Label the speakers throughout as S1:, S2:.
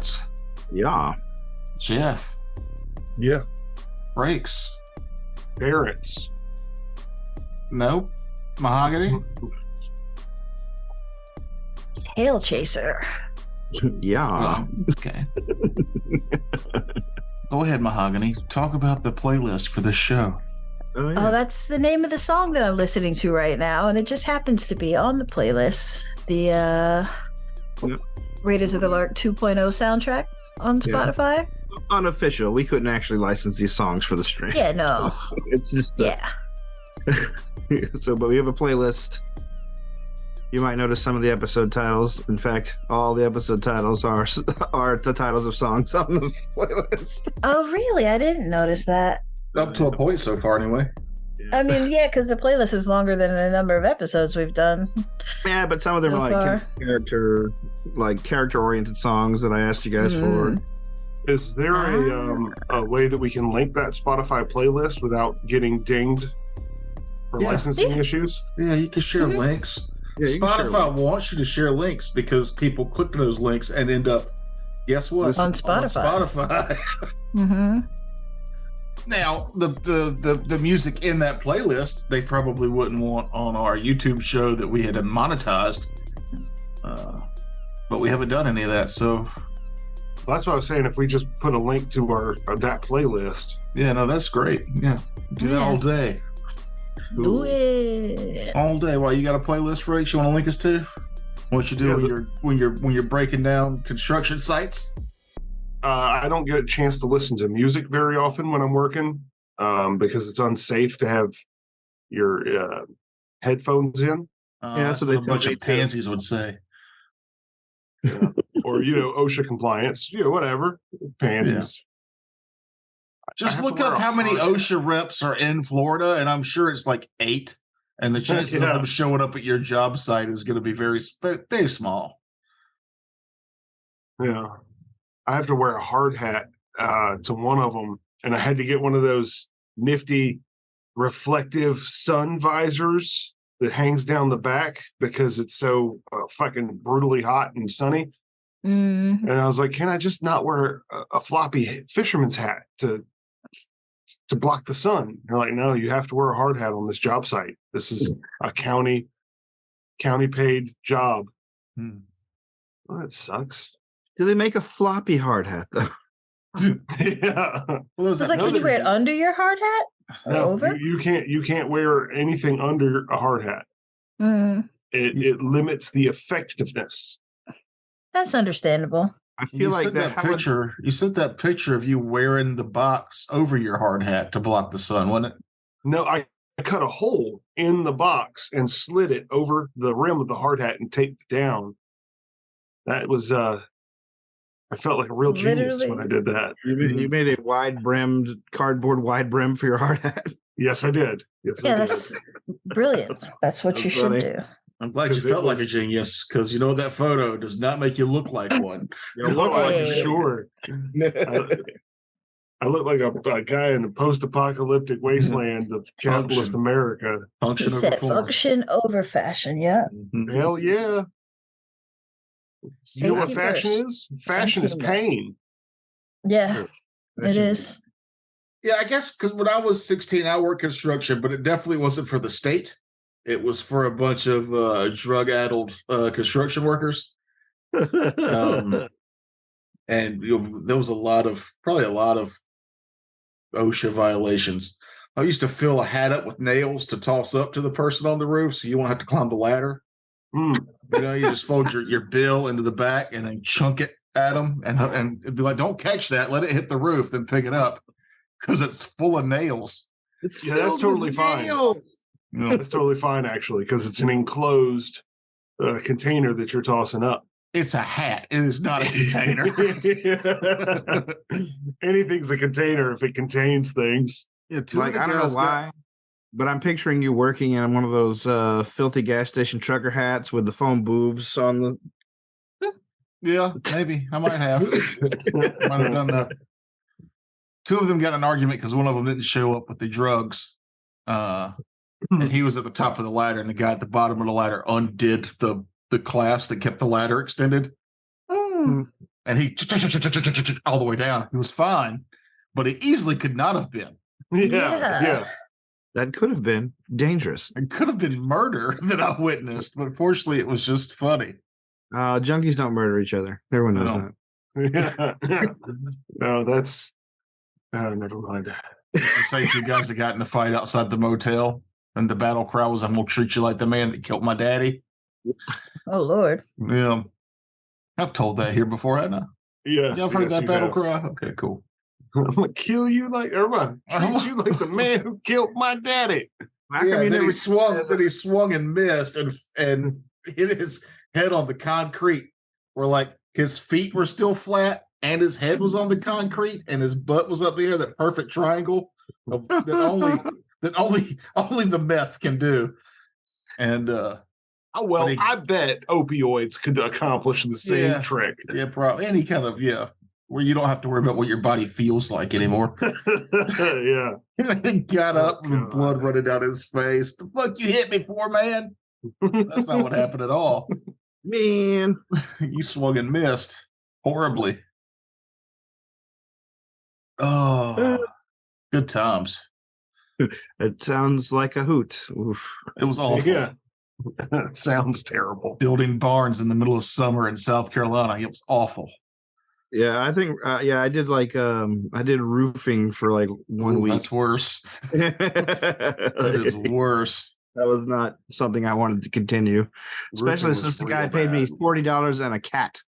S1: Parts.
S2: Yeah.
S1: Jeff.
S3: Yeah.
S1: Breaks.
S3: Parents.
S1: Nope. Mahogany.
S4: Tail chaser.
S2: Yeah.
S1: Okay. Go ahead, Mahogany. Talk about the playlist for this show.
S2: Oh,
S4: Oh, that's the name of the song that I'm listening to right now, and it just happens to be on the playlist. The Raiders of the Lark 2.0 soundtrack on Spotify.
S2: Unofficial. We couldn't actually license these songs for the stream.
S4: Yeah, no.
S2: It's just
S4: Yeah.
S2: So, but we have a playlist. You might notice some of the episode titles. In fact, all the episode titles are the titles of songs on the playlist.
S4: Oh, really? I didn't notice that.
S1: Up to a point so far, anyway.
S4: I mean, yeah, because the playlist is longer than the number of episodes we've done.
S2: Yeah, but some of them
S4: So
S2: are
S4: far.
S2: character-oriented songs that I asked you guys for.
S3: Is there a way that we can link that Spotify playlist without getting dinged for licensing issues?
S1: Yeah, you can share links.
S2: Yeah, you can share
S1: Spotify wants you to share links because people click those links and end up, guess what?
S4: On Spotify.
S1: Spotify.
S4: Mm-hmm.
S1: Now, the music in that playlist, they probably wouldn't want on our YouTube show that we had monetized. But we haven't done any of that, so...
S3: Well, that's what I was saying. If we just put a link to that playlist.
S1: Yeah, no, that's great. Yeah, do that all day.
S4: Do it.
S1: All day. Well, you got a playlist, Rach, you want to link us to? What you do when you're breaking down construction sites?
S3: I don't get a chance to listen to music very often when I'm working because it's unsafe to have your headphones in.
S2: Yeah, so
S1: what
S2: they
S1: a bunch
S2: tell
S1: of
S2: me to-
S1: pansies would say.
S3: Or, OSHA compliance, whatever. Pansies.
S1: Just look up how many OSHA reps are in Florida, and I'm sure it's like 8. And the chances of them showing up at your job site is going to be very, very small.
S3: Yeah. I have to wear a hard hat to one of them, and I had to get one of those nifty reflective sun visors that hangs down the back because it's so fucking brutally hot and sunny.
S4: Mm.
S3: And I was like, can I just not wear a floppy fisherman's hat to block the sun? They're like, no, you have to wear a hard hat on this job site. This is a county paid job. Well, that sucks.
S2: Do they make a floppy hard hat though?
S3: Yeah.
S1: Well,
S4: It's like, can you wear it under your hard hat? Or
S3: No,
S4: over?
S3: you can't wear anything under a hard hat.
S4: Mm.
S3: It limits the effectiveness.
S4: That's understandable.
S2: I feel like that
S1: picture. You sent that picture of you wearing the box over your hard hat to block the sun, wasn't it?
S3: No, I cut a hole in the box and slid it over the rim of the hard hat and taped it down. That was I felt like a real genius when I did that.
S2: You made a cardboard wide brim for your hard hat.
S3: Yes, I did. Yes, I
S4: Yeah,
S3: did.
S4: that's brilliant. That's what you should do.
S1: I'm glad you felt like a genius because that photo does not make you look like one.
S3: You look like a sure. I look like a guy in the post-apocalyptic wasteland of capitalist America.
S1: Function
S4: He said function over fashion. Yeah.
S3: Hell yeah. You know what
S4: Safety
S3: fashion
S4: first.
S3: is? Fashion is pain.
S4: Yeah, it is.
S1: Yeah, I guess because when I was 16, I worked construction, but it definitely wasn't for the state. It was for a bunch of drug-addled construction workers. And there was probably a lot of OSHA violations. I used to fill a hat up with nails to toss up to the person on the roof so you won't have to climb the ladder. You just fold your bill into the back and then chunk it at them and it'd be like, don't catch that, let it hit the roof, then pick it up because it's full of nails.
S3: That's totally fine. That's totally fine, actually, because it's an enclosed container that you're tossing up.
S1: It's a hat. It is not a container.
S3: Anything's a container if it contains things.
S1: Yeah,
S2: I don't know why, but I'm picturing you working in one of those filthy gas station trucker hats with the foam boobs on the.
S1: Yeah, maybe I might have. Might have done that. 2 of them got an argument because one of them didn't show up with the drugs, and he was at the top of the ladder, and the guy at the bottom of the ladder undid the clasp that kept the ladder extended. and he all the way down. He was fine, but it easily could not have been.
S3: Yeah.
S2: That could have been dangerous.
S1: It could have been murder that I witnessed, but fortunately, it was just funny.
S2: Junkies don't murder each other. Everyone knows that.
S3: Yeah. No, that's never mind.
S1: It's the same two guys that got in a fight outside the motel, and the battle cry was, "I'm gonna treat you like the man that killed my daddy."
S4: Oh Lord.
S1: Yeah, I've told that here before, haven't I?
S3: Yeah.
S1: Y'all heard
S3: yes,
S1: that
S3: you
S1: battle
S3: have.
S1: cry? Okay, cool.
S3: I'm gonna kill you like everyone. Treat you like the man who killed my daddy.
S2: How come you
S1: then
S2: never
S1: he swung and missed and hit his head on the concrete where like his feet were still flat and his head was on the concrete and his butt was up there, that perfect triangle that only the meth can do. And
S3: I bet opioids could accomplish the same trick.
S1: Yeah, probably any kind of where you don't have to worry about what your body feels like anymore.
S3: Yeah.
S1: He got up and blood running down his face. The fuck you hit me for, man? That's not what happened at all.
S2: Man,
S1: You swung and missed horribly. Oh, good times.
S2: it sounds like a hoot. Oof.
S1: It was awful.
S3: Yeah. That sounds terrible.
S1: Building barns in the middle of summer in South Carolina. It was awful.
S2: Yeah, I think I did I did roofing for like 1 week.
S1: That's worse. That is worse.
S2: That was not something I wanted to continue, especially since the guy paid me $40 and a cat.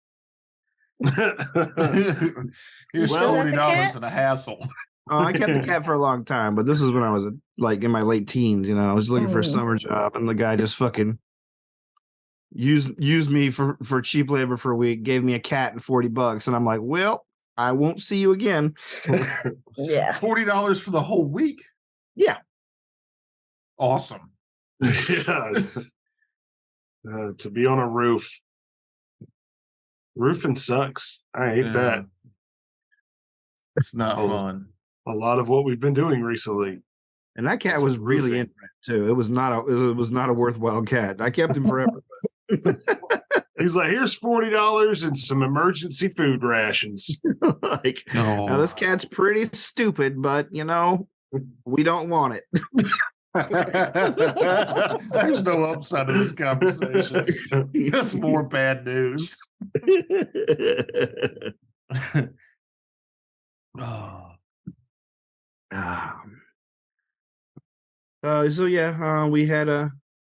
S1: Here's $40 and a hassle.
S2: I kept the cat for a long time, but this is when I was like in my late teens. I was looking for a summer job, and the guy just fucking used me for cheap labor for a week, gave me a cat and $40, and I'm like, well, I won't see you again.
S4: Yeah.
S1: $40 for the whole week?
S2: Yeah.
S1: Awesome.
S3: Yeah. To be on a roof. Roofing sucks. I hate that.
S1: It's not fun.
S3: A lot of what we've been doing recently.
S2: And that cat was really into it too. It was not a worthwhile cat. I kept him forever.
S3: He's like, here's $40 and some emergency food rations.
S2: Now this cat's pretty stupid, but we don't want it.
S1: There's no upside to this conversation. Just more bad news.
S2: So yeah, we had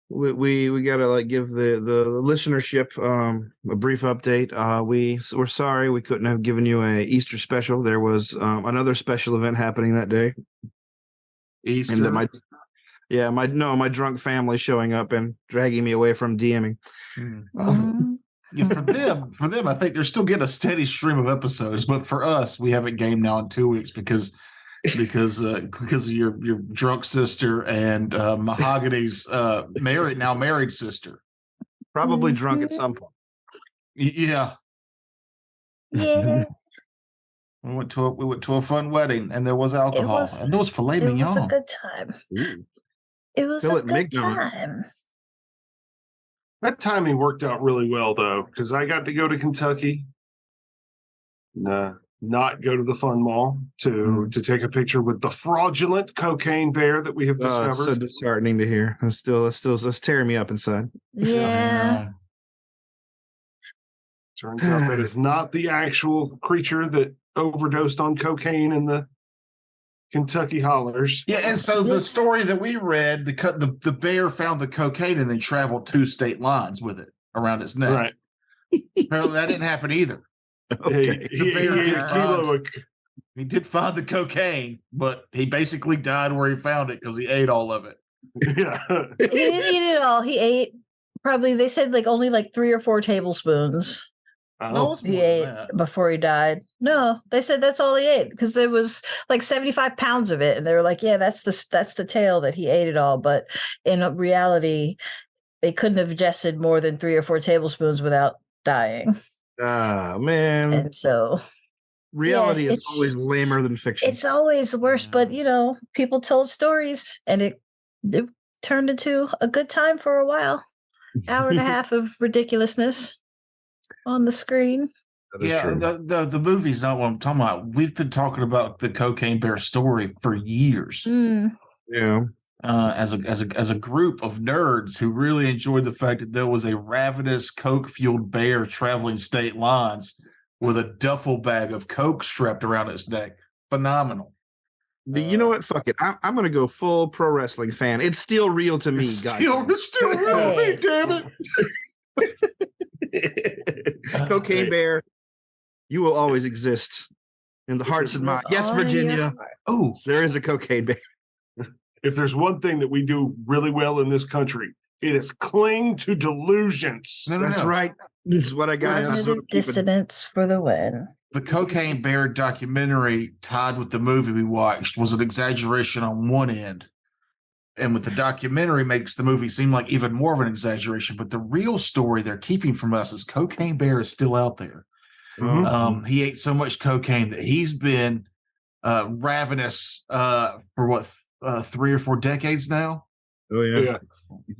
S2: we gotta give the listenership a brief update. We're sorry we couldn't have given you a Easter special. There was another special event happening that day.
S1: Easter.
S2: And my drunk family showing up and dragging me away from DMing.
S1: Yeah, for them, I think they're still getting a steady stream of episodes. But for us, we haven't gamed now in 2 weeks because of your drunk sister and Mahogany's married sister.
S2: Probably drunk at some point.
S1: Yeah.
S4: Yeah.
S1: We went to a fun wedding, and there was alcohol, and there was filet mignon.
S4: It was a good time.
S2: Ooh.
S4: It was a good time.
S3: That timing worked out really well, though, because I got to go to Kentucky, not go to the fun mall to take a picture with the fraudulent cocaine bear that we have discovered.
S2: It's so disheartening to hear. It's tearing me up inside.
S4: Yeah.
S3: Turns out that it's not the actual creature that overdosed on cocaine in the Kentucky hollers.
S1: Yeah, and so the story that we read, the bear found the cocaine and then traveled 2 state lines with it around its neck.
S3: Right.
S1: Apparently that didn't happen either.
S2: Okay.
S1: He did find the cocaine, but he basically died where he found it because he ate all of it.
S3: Yeah.
S4: He didn't eat it all. He ate probably, they said only 3 or 4 tablespoons. He ate before he died. No, they said that's all he ate because there was 75 pounds of it, and they were like, "Yeah, that's the tale that he ate it all." But in reality, they couldn't have ingested more than 3 or 4 tablespoons without dying.
S2: Ah, man!
S4: And so,
S2: reality is always lamer than fiction.
S4: It's always worse, but people told stories, and it turned into a good time for a while. Hour and a half of ridiculousness on the screen.
S1: Yeah, the movie's not what I'm talking about. We've been talking about the Cocaine Bear story for years.
S2: Yeah.
S1: As a group of nerds who really enjoyed the fact that there was a ravenous coke-fueled bear traveling state lines with a duffel bag of coke strapped around its neck. Phenomenal.
S2: You know what? Fuck it. I'm going to go full pro wrestling fan. It's still real to me, guys.
S1: It's still real to me, damn
S2: it. Cocaine Bear, you will always exist in the hearts and minds. Yes, Virginia. Oh, there is a Cocaine Bear.
S3: If there's one thing that we do really well in this country, it is cling to delusions.
S2: That's right. This is what I got.
S4: Cognitive dissonance for the win.
S1: The Cocaine Bear documentary tied with the movie we watched was an exaggeration on one end. And with the documentary makes the movie seem like even more of an exaggeration. But the real story they're keeping from us is Cocaine Bear is still out there. Mm-hmm. He ate so much cocaine that he's been ravenous for 3 or 4 decades now.
S2: Oh, yeah.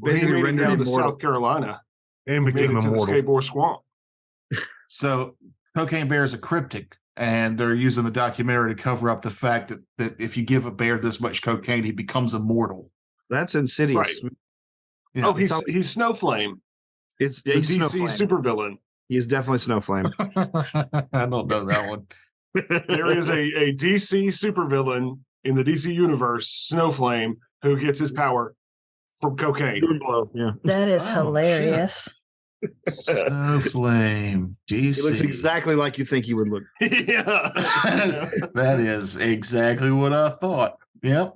S3: Basically rendered him to South Carolina and became to the skateboard swamp.
S1: So Cocaine Bear is a cryptid, and they're using the documentary to cover up the fact that if you give a bear this much cocaine, he becomes immortal.
S2: That's insidious.
S3: Right. Yeah. Oh, he's Snowflame.
S2: It's
S3: the DC supervillain.
S2: He is definitely Snowflame.
S1: I don't know that one.
S3: There is a DC supervillain in the DC universe, Snowflame, who gets his power from cocaine.
S2: Yeah.
S4: That is hilarious.
S1: Snowflame, DC.
S2: He looks exactly like you think he would look.
S3: Yeah.
S1: That is exactly what I thought. Yep.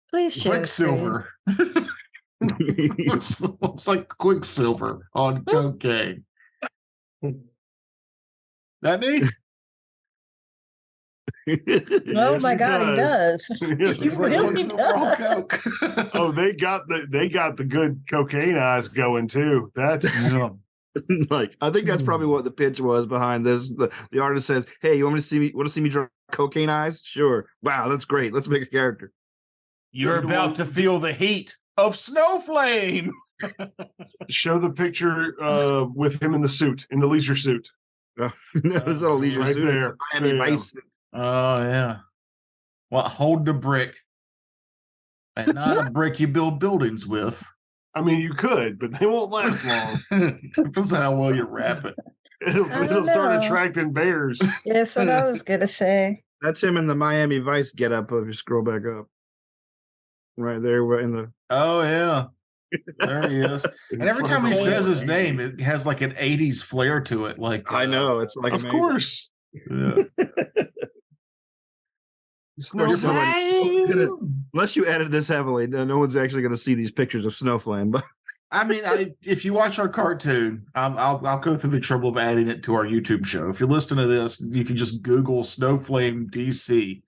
S4: Please share.
S1: Quicksilver. looks like Quicksilver on cocaine. That neat?
S4: Oh my God, he does.
S3: Yes,
S4: he really does.
S1: Coke.
S3: Oh, they got the good cocaine eyes going too. That's
S2: like I think that's probably what the pitch was behind this. The artist says, "Hey, you want to see me draw cocaine eyes? Sure. Wow, that's great. Let's make a character."
S1: You're about to feel the heat of Snowflame.
S3: Show the picture with him in the suit, in the leisure suit.
S2: No, it's not a leisure
S3: right
S2: suit.
S3: There.
S2: Miami Vice.
S1: Oh yeah. Well, hold the brick, and not a brick you build buildings with.
S3: I mean, you could, but they won't last long.
S1: Depends on how well you wrap it.
S3: It'll start attracting bears.
S4: Yeah, that's what I was gonna say.
S2: That's him in the Miami Vice getup. If you scroll back up, right there, in the.
S1: Oh yeah, there he is. And every time he says his name, it has like an '80s flair to it. Like
S2: I know, it's like
S3: of
S2: amazing.
S3: Course.
S1: Yeah.
S2: Unless you edit this heavily, no one's actually going to see these pictures of Snowflame. But
S1: I mean, if you watch our cartoon, I'll go through the trouble of adding it to our YouTube show. If you're listening to this, you can just Google Snowflame DC,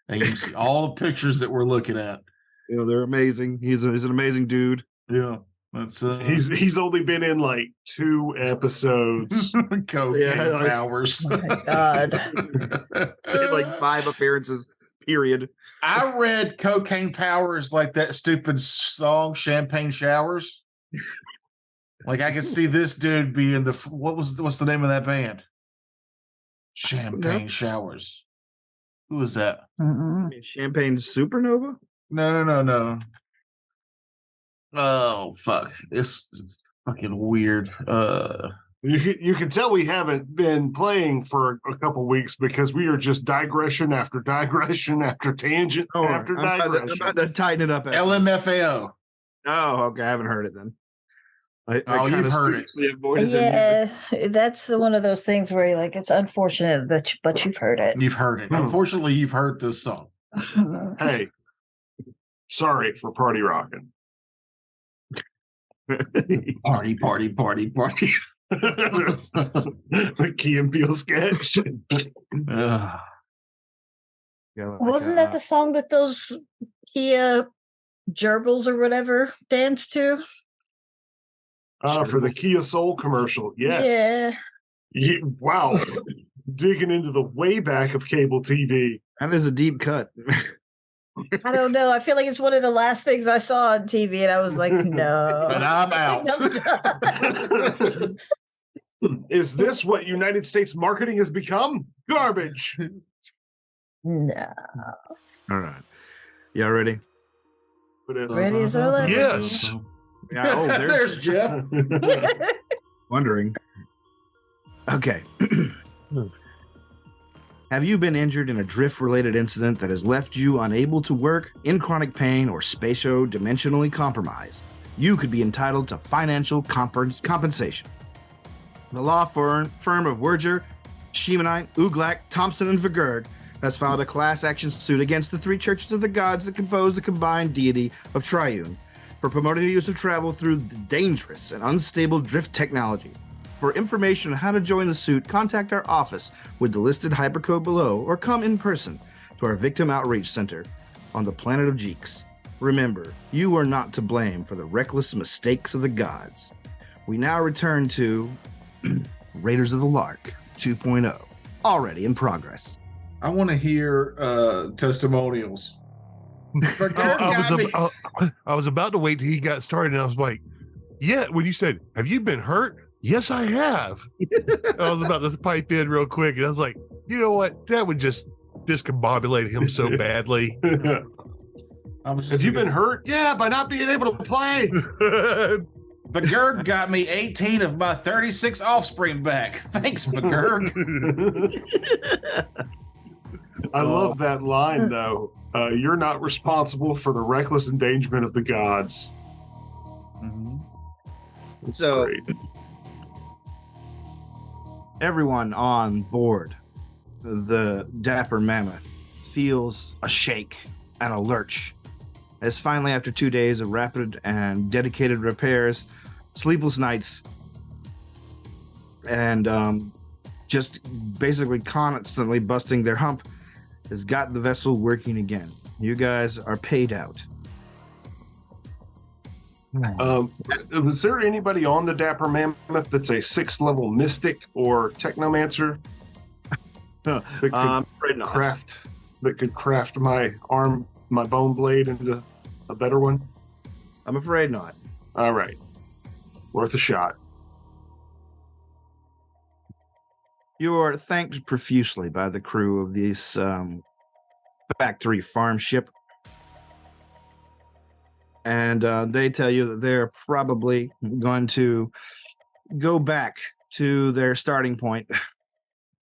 S1: and you can see all the pictures that we're looking at.
S2: You know, they're amazing. He's an amazing dude.
S1: Yeah, that's
S3: he's only been in like 2 episodes.
S1: Cocaine powers.
S4: Oh my God.
S2: Like 5 appearances. Period.
S1: I read Cocaine Powers like that stupid song Champagne Showers. Like I could see this dude being what's the name of that band? Champagne Showers. Who was that?
S2: Champagne Supernova?
S1: No. Oh fuck! It's fucking weird.
S3: You can tell we haven't been playing for a couple weeks because we are just digression after digression after tangent after digression.
S2: I'm about to tighten it up.
S1: LMFAO.
S2: Oh, okay. I haven't heard it then.
S1: You've heard it.
S4: Yeah, that's one of those things where you're like, it's unfortunate but you've heard it.
S1: You've heard it. Unfortunately, you've heard this song.
S3: Hey, sorry for party rocking.
S1: Party.
S3: The Key and Peele sketch.
S4: Wasn't that the song that those Kia gerbils or whatever danced to?
S3: For the Kia Soul commercial. Yes.
S4: Yeah.
S3: Wow. Digging into the way back of cable TV.
S2: That is a deep cut.
S4: I don't know. I feel like it's one of the last things I saw on TV, and I was like, no.
S1: And I'm out.
S3: Is this what United States marketing has become? Garbage.
S4: No.
S2: All right. Y'all ready?
S4: Ready as I'll ever be.
S5: Yes.
S2: Yeah, oh,
S1: there's Jeff.
S2: Wondering. Okay. Have you been injured in a drift-related incident that has left you unable to work, in chronic pain, or spatio-dimensionally compromised? You could be entitled to financial compensation. The law firm of Werger, Shemanite, Uglak, Thompson, and Vergerd has filed a class action suit against the three churches of the gods that compose the combined deity of Triune for promoting the use of travel through the dangerous and unstable drift technology. For information on how to join the suit, contact our office with the listed hypercode below or come in person to our Victim Outreach Center on the planet of Jeeks. Remember, you are not to blame for the reckless mistakes of the gods. We now return to Raiders of the Lark 2.0, already in progress.
S1: I want to hear testimonials.
S5: I was about to wait till he got started, and I was like, yeah, when you said, have you been hurt? Yes, I have. I was about to pipe in real quick, and I was like, you know what? That would just discombobulate him so badly.
S3: Have you been hurt? Yeah, by not being able to play.
S1: Bagurg got me 18 of my 36 offspring back. Thanks, Bagurg.
S3: I love that line, though. You're not responsible for the reckless endangerment of the gods.
S2: Mm-hmm. So,
S3: great.
S2: Everyone on board the Dapper Mammoth feels a shake and a lurch as finally, after 2 days of rapid and dedicated repairs, sleepless nights, and just basically constantly busting their hump, has got the vessel working again. You guys are paid out.
S3: Was there anybody on the Dapper Mammoth that's a 6th level mystic or technomancer that could craft my bone blade into a better one?
S2: I'm afraid not.
S3: All right. Worth a shot.
S2: You are thanked profusely by the crew of this factory farm ship. And they tell you that they're probably going to go back to their starting point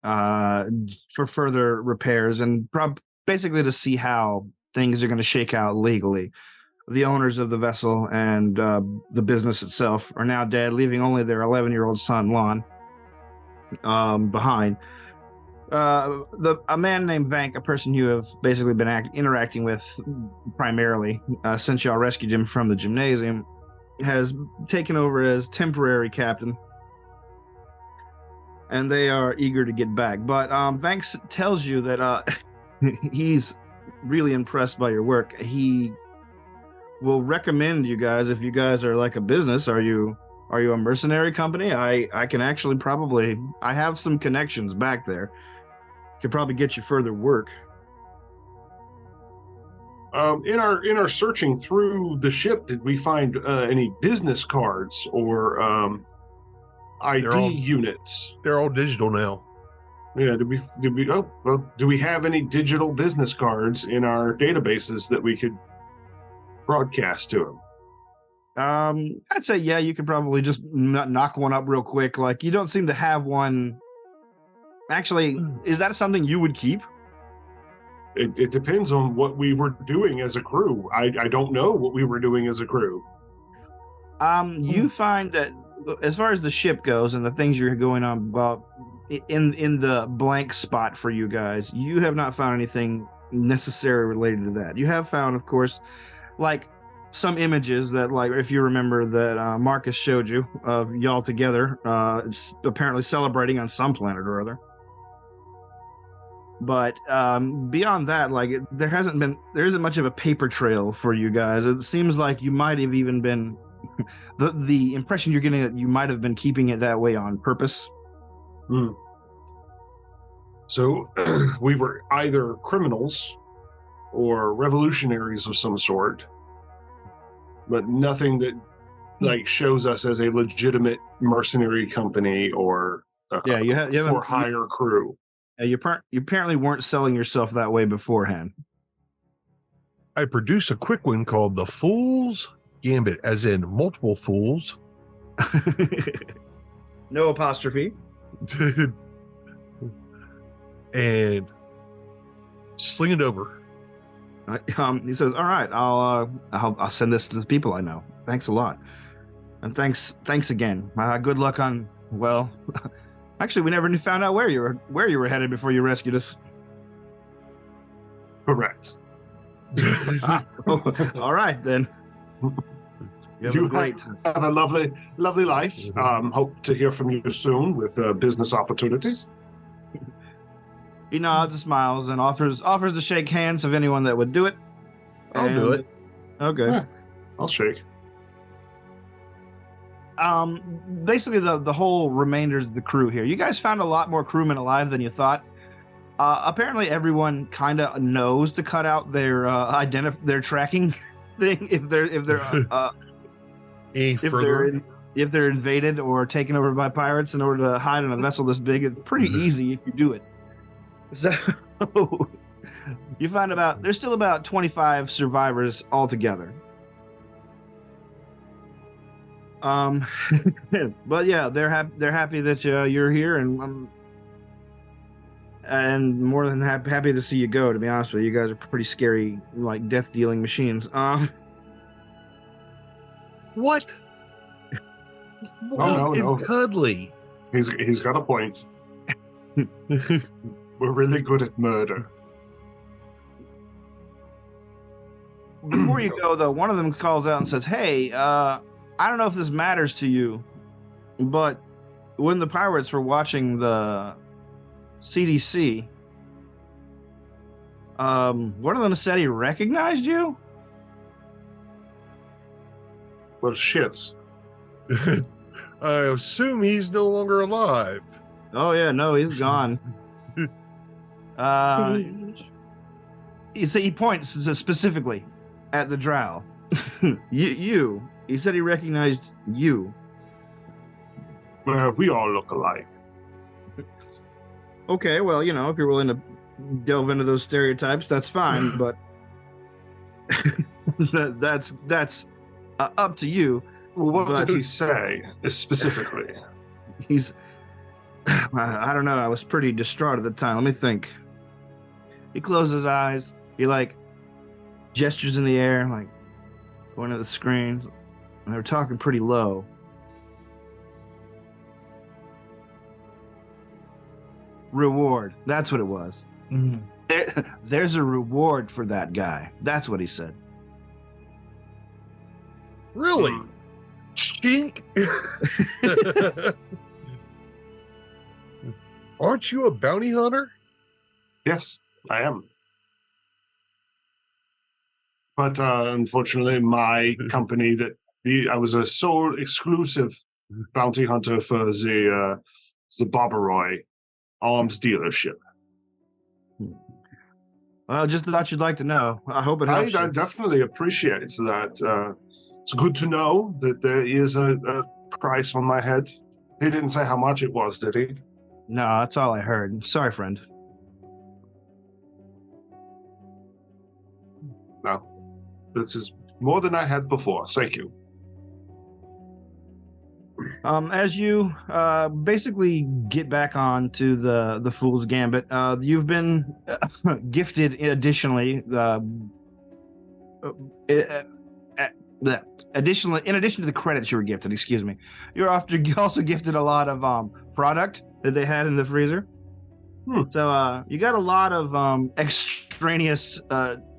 S2: for further repairs and basically to see how things are going to shake out legally. The owners of the vessel and the business itself are now dead, leaving only their 11-year-old son, Lon, behind. A man named Vank, a person you have basically been interacting with primarily since y'all rescued him from the gymnasium, has taken over as temporary captain, and they are eager to get back. But Vank tells you that he's really impressed by your work. He will recommend you guys, if you guys are like a business. Are you a mercenary company? I can actually I have some connections back there. Could probably get you further work.
S3: In our searching through the ship, did we find any business cards or ID units?
S5: They're all digital now.
S3: Yeah, do we have any digital business cards in our databases that we could broadcast to them?
S2: I'd say, yeah, you could probably just knock one up real quick. Like, you don't seem to have one. Actually, is that something you would keep?
S3: It depends on what we were doing as a crew. I don't know what we were doing as a crew.
S2: You find that as far as the ship goes and the things you're going on about in the blank spot for you guys, you have not found anything necessarily related to that. You have found, of course, like some images that, like, if you remember that Marcus showed you of y'all together, it's apparently celebrating on some planet or other. But beyond that, like, there isn't much of a paper trail for you guys. It seems like you might have even been the impression you're getting that you might have been keeping it that way on purpose.
S3: So we were either criminals or revolutionaries of some sort, but nothing that like shows us as a legitimate mercenary company or
S2: you have
S3: for hire crew.
S2: You apparently weren't selling yourself that way beforehand.
S5: I produce a quick one called the Fool's Gambit, as in multiple fools.
S2: No apostrophe.
S5: And sling it over.
S2: He says, "All right, I'll send this to the people I know. Thanks a lot, and thanks again. Good luck on. Well, actually, we never found out where you were headed before you rescued us.
S3: Correct.
S2: All right then.
S3: You have a lovely life. Hope to hear from you soon with business opportunities."
S2: He nods and smiles and offers to shake hands of anyone that would do it.
S5: I'll do it.
S2: Okay.
S3: Yeah, I'll shake.
S2: Basically, the whole remainder of the crew here. You guys found a lot more crewmen alive than you thought. Apparently, everyone kind of knows to cut out their their tracking thing if they're invaded or taken over by pirates in order to hide in a vessel this big. It's pretty easy if you do it. So you find there's still about 25 survivors altogether. But yeah, they're happy that you're here, and more than happy to see you go. To be honest with you, guys are pretty scary, like death dealing machines.
S5: What?
S3: No.
S5: Cuddly.
S3: He's got a point. We're really good at murder.
S2: Before you go, though, one of them calls out and says, "Hey, I don't know if this matters to you, but when the pirates were watching the CDC, one of them said he recognized you."
S3: Well, shits.
S5: I assume he's no longer alive.
S2: Oh yeah, no, he's gone. He points specifically at the drow. you. He said he recognized you.
S3: Well, we all look alike.
S2: Okay, well, if you're willing to delve into those stereotypes, that's fine. But that's up to you.
S3: Well, what did he say specifically?
S2: I don't know. I was pretty distraught at the time. Let me think. He closes his eyes. He gestures in the air, going at the screens. And they were talking pretty low. Reward. That's what it was. Mm-hmm. There's a reward for that guy. That's what he said.
S5: Really? Chink? Aren't you a bounty hunter?
S3: Yes, I am. But unfortunately, my company I was a sole exclusive bounty hunter for the Barbaroy arms dealership.
S2: Well, just thought you'd like to know. I hope it helps.
S3: I definitely appreciate that. It's good to know that there is a price on my head. He didn't say how much it was, did he?
S2: No, that's all I heard. Sorry, friend.
S3: No. This is more than I had before. Thank you.
S2: As you basically get back on to the Fool's Gambit, you've been gifted additionally. Additionally, in addition to the credits you were gifted, excuse me, you're also gifted a lot of product that they had in the freezer. So you got a lot of extraneous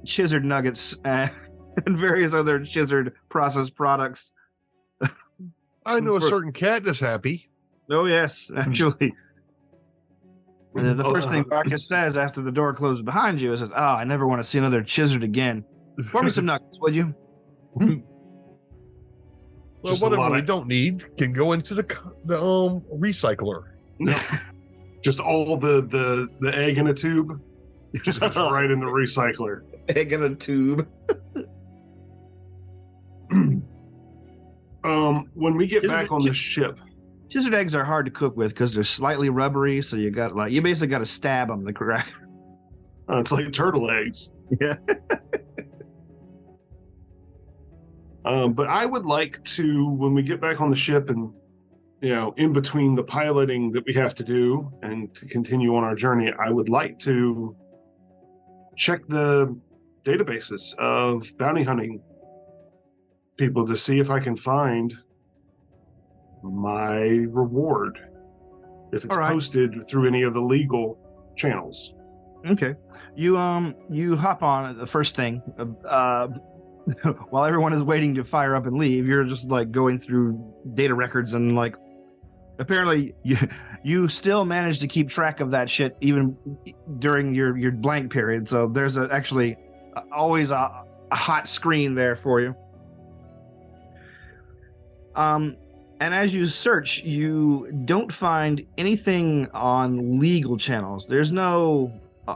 S2: chisered nuggets and various other chisered processed products.
S5: I know a certain cat that's happy.
S2: Oh, yes, actually. The first thing Marcus says after the door closes behind you is, "Oh, I never want to see another chisered again. Pour me some nuggets, would you?"
S5: Well, whatever we don't need can go into the recycler.
S3: No, just all the egg in a tube just goes right in the recycler.
S2: Egg in a tube.
S3: when we get back on the ship.
S2: Gizzard eggs are hard to cook with because they're slightly rubbery, so you basically got to stab them to crack.
S3: It's like turtle eggs.
S2: Yeah.
S3: But I would like to, when we get back on the ship and, in between the piloting that we have to do and to continue on our journey, I would like to check the databases of bounty hunting people to see if I can find my reward, if it's posted through any of the legal channels.
S2: Okay. You hop on the first thing. While everyone is waiting to fire up and leave, you're just like going through data records and like apparently you still manage to keep track of that shit even during your blank period. So there's actually always a hot screen there for you. And as you search, you don't find anything on legal channels. There's no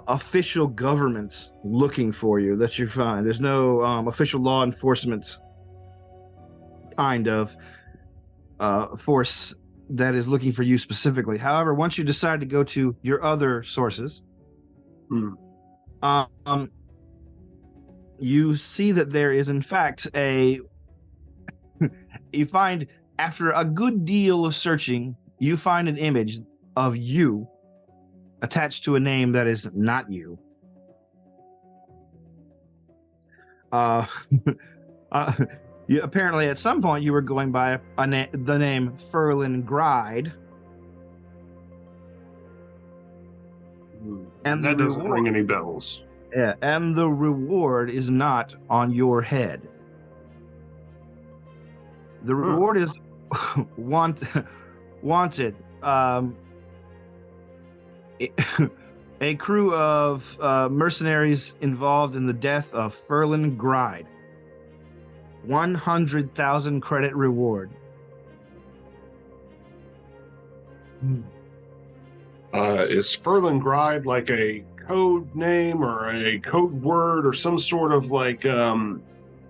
S2: official government looking for you that you find. There's no official law enforcement kind of force that is looking for you specifically. However, once you decide to go to your other sources, you see that there is in fact you find, after a good deal of searching, you find an image of you attached to a name that is not you. Apparently, at some point, you were going by the name Ferlin Gride.
S3: And that doesn't ring any bells.
S2: Yeah, and the reward is not on your head. The reward is wanted. A crew of mercenaries involved in the death of Ferlin Gride. 100,000 credit reward.
S3: Is Ferlin Gride like a code name or a code word or some sort of like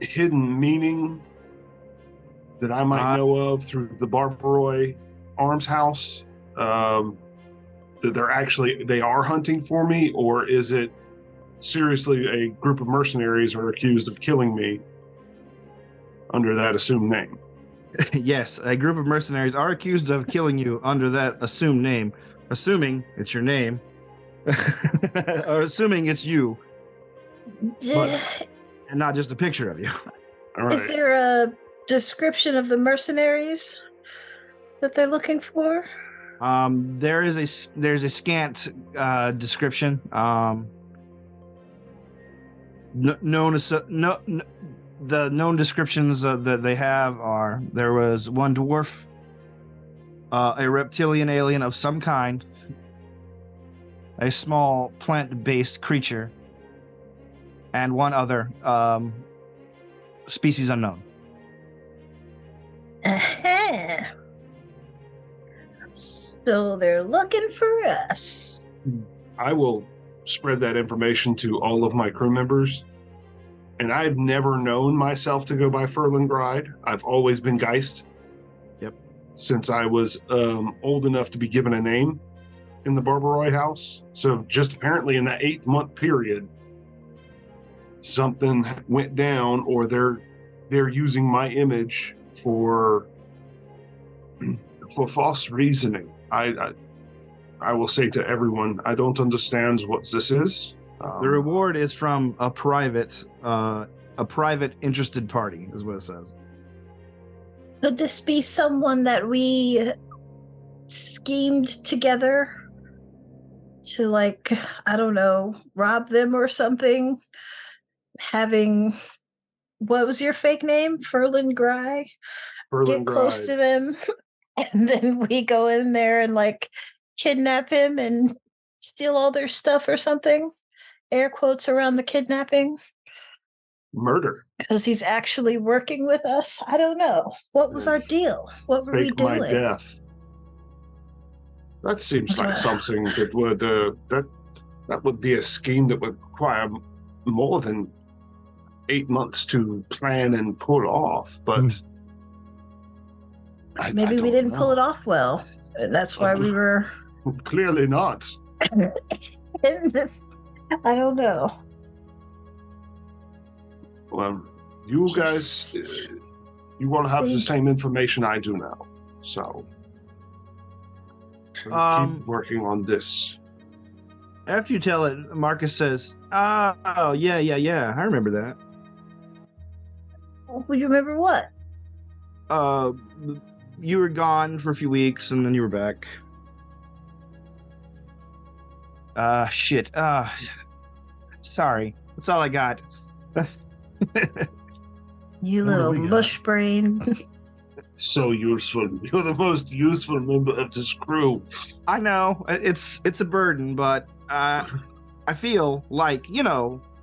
S3: hidden meaning that I might know of through the Barbaroi Arms House? That they are hunting for me, or is it seriously a group of mercenaries are accused of killing me under that assumed name?
S2: Yes, a group of mercenaries are accused of killing you under that assumed name, assuming it's your name, or assuming it's you, and not just a picture of you.
S3: All right.
S4: Is there a description of the mercenaries that they're looking for?
S2: There's a scant description. The known descriptions that they have are: there was one dwarf, a reptilian alien of some kind, a small plant-based creature, and one other species unknown.
S4: Uh-huh. So they're looking for us.
S3: I will spread that information to all of my crew members. And I've never known myself to go by Ferlin Gride. I've always been Geist.
S2: Yep.
S3: Since I was old enough to be given a name in the Barbaroi house. So just apparently in that 8-month period, something went down, or they're using my image for false reasoning. I will say to everyone, I don't understand what this is.
S2: The reward is from a private interested party, is what it says.
S4: Could this be someone that we schemed together to, like, I don't know, rob them or something? Having, what was your fake name? Ferlin Gride? Get close to them, and then we go in there and, like, kidnap him and steal all their stuff or something? Air quotes around the kidnapping.
S3: Murder.
S4: Because he's actually working with us. I don't know. What was our deal? What were we doing?
S3: My death. That seems like something that would that would be a scheme that would require more than 8 months to plan and pull off. But
S4: Maybe we didn't pull it off well. That's why we were.
S3: Clearly not.
S4: In this, I don't know.
S3: Well, you guys, you won't have the same information I do now. So, we'll keep working on this.
S2: After you tell it, Marcus says, "Oh, yeah. I remember that."
S4: Well, you remember what?
S2: You were gone for a few weeks, and then you were back. Shit. Sorry. That's all I got.
S4: You little mush brain.
S3: So useful. You're the most useful member of this crew.
S2: I know. It's a burden, but I feel like,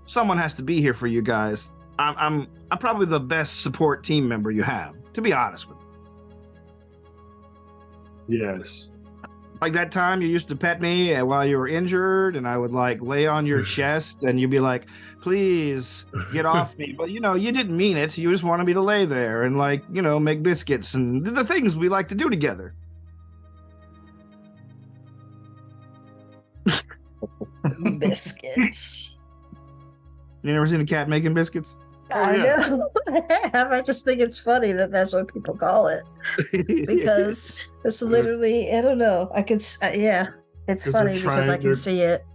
S2: someone has to be here for you guys. I'm probably the best support team member you have, to be honest with you.
S3: Yes.
S2: Like that time you used to pet me while you were injured, and I would lay on your chest, and you'd be like, "Please get off me." But you didn't mean it. You just wanted me to lay there and make biscuits and the things we like to do together.
S4: Biscuits.
S2: You never seen a cat making biscuits?
S4: I know. I just think it's funny that that's what people call it, because it's literally, I don't know. I could, it's funny because I can see it.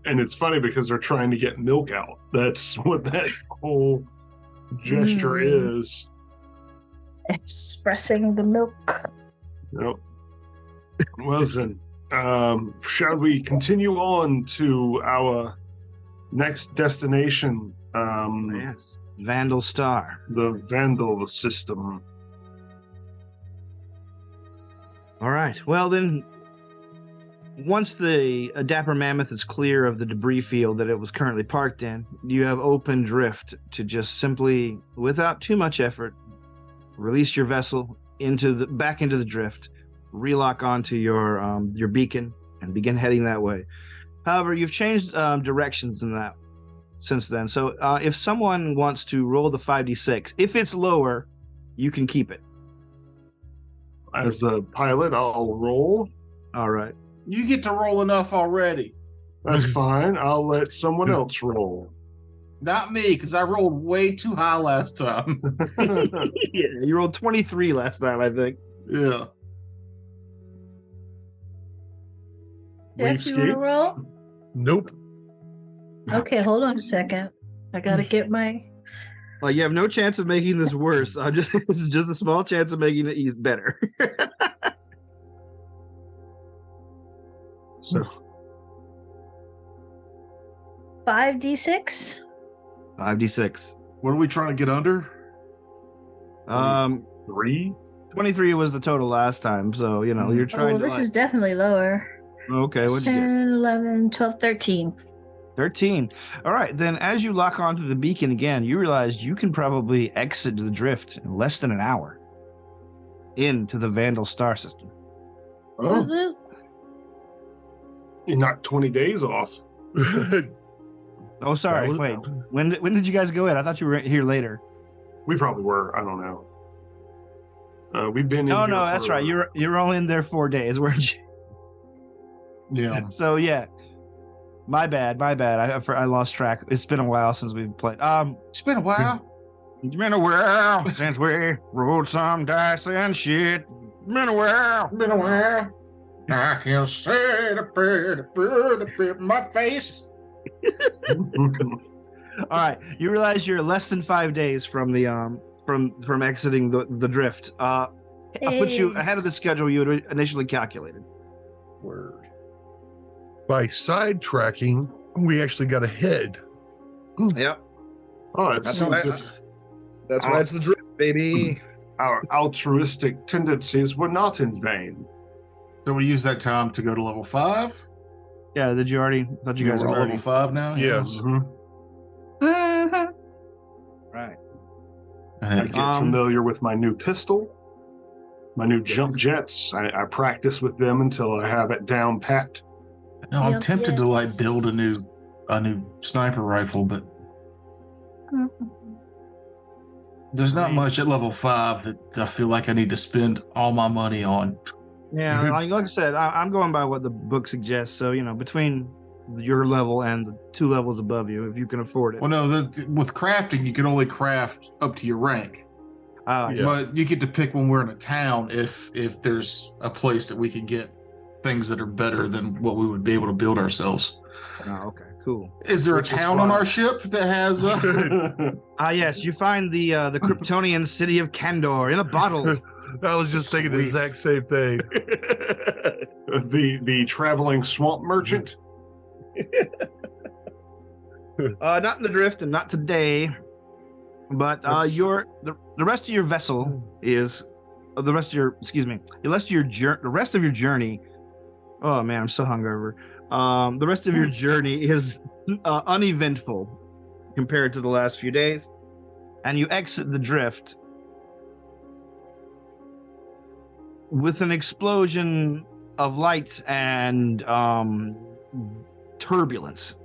S3: And it's funny because they're trying to get milk out. That's what that whole gesture is.
S4: Expressing the milk.
S3: Yep. Well, then, shall we continue on to our next destination?
S2: Yes. Vandal Star.
S3: The Vandal system.
S2: All right. Well, then, once the Dapper Mammoth is clear of the debris field that it was currently parked in, you have open drift to just simply, without too much effort, release your vessel back into the drift, relock onto your beacon, and begin heading that way. However, you've changed directions in that since then. So if someone wants to roll the 5d6, if it's lower, you can keep it.
S3: As the pilot, I'll roll.
S2: All right.
S1: You get to roll enough already.
S3: That's fine. I'll let someone else roll.
S1: Not me, because I rolled way too high last time.
S2: Yeah, you rolled 23 last time, I think.
S1: Yeah.
S4: Jeff, you want to roll?
S5: Nope.
S4: Okay, hold on a second. I gotta get my.
S2: Well, you have no chance of making this worse. This is just a small chance of making it better.
S3: So
S4: 5d6.
S2: 5d6.
S1: What are we trying to get under?
S3: 3.
S2: 23 was the total last time, so you're trying.
S4: Well, this is definitely lower.
S2: Okay, what'd you get?
S4: 10, 11, 12, 13.
S2: 13. All right, then as you lock onto the beacon again, you realize you can probably exit the drift in less than an hour into the Vandal star system.
S3: Oh,
S4: Woo-hoo.
S3: you're not 20 days off.
S2: Oh, sorry. Wait, when did you guys go in? I thought you were here later.
S3: We probably were. I don't know. We've been in.
S2: Oh, no, that's right. You're only in there 4 days, weren't you?
S1: Yeah.
S2: So, yeah. My bad. I lost track. It's been a while since we've played.
S1: It's been a while.
S2: It's been a while since we rolled some dice and shit. Been a while.
S1: I can say my face.
S2: All right. You realize you're less than 5 days from the from exiting the drift. I'll put you ahead of the schedule you had initially calculated.
S1: Word.
S5: By sidetracking, we actually got ahead.
S2: Yep.
S3: Oh,
S2: That's why it's the drift, baby.
S3: Our altruistic tendencies were not in vain.
S1: So we use that time to go to level 5.
S2: Yeah, did you already? Thought you guys
S1: were
S2: were
S1: all level 5 now.
S5: Yes.
S4: Mm-hmm.
S2: Right.
S3: I get familiar with my new pistol, my new jump jets. I practice with them until I have it down pat.
S1: No, I'm tempted to build a new sniper rifle, but There's not much at level 5 that I feel like I need to spend all my money on.
S2: Yeah, like I said, I'm going by what the book suggests. So, between your level and the 2 levels above you, if you can afford it.
S1: Well, no, with crafting, you can only craft up to your rank. But you get to pick when we're in a town if there's a place that we can get things that are better than what we would be able to build ourselves.
S2: Oh, okay, cool.
S1: Is there a town on our ship that has?
S2: Yes, you find the Kryptonian city of Kandor in a bottle.
S5: I was just thinking the exact same thing.
S3: The traveling swamp merchant.
S2: Not in the drift and not today, but the rest of your vessel is the rest of your journey. Oh man, I'm so hungover. The rest of your journey is uneventful compared to the last few days, and you exit the drift with an explosion of light and turbulence.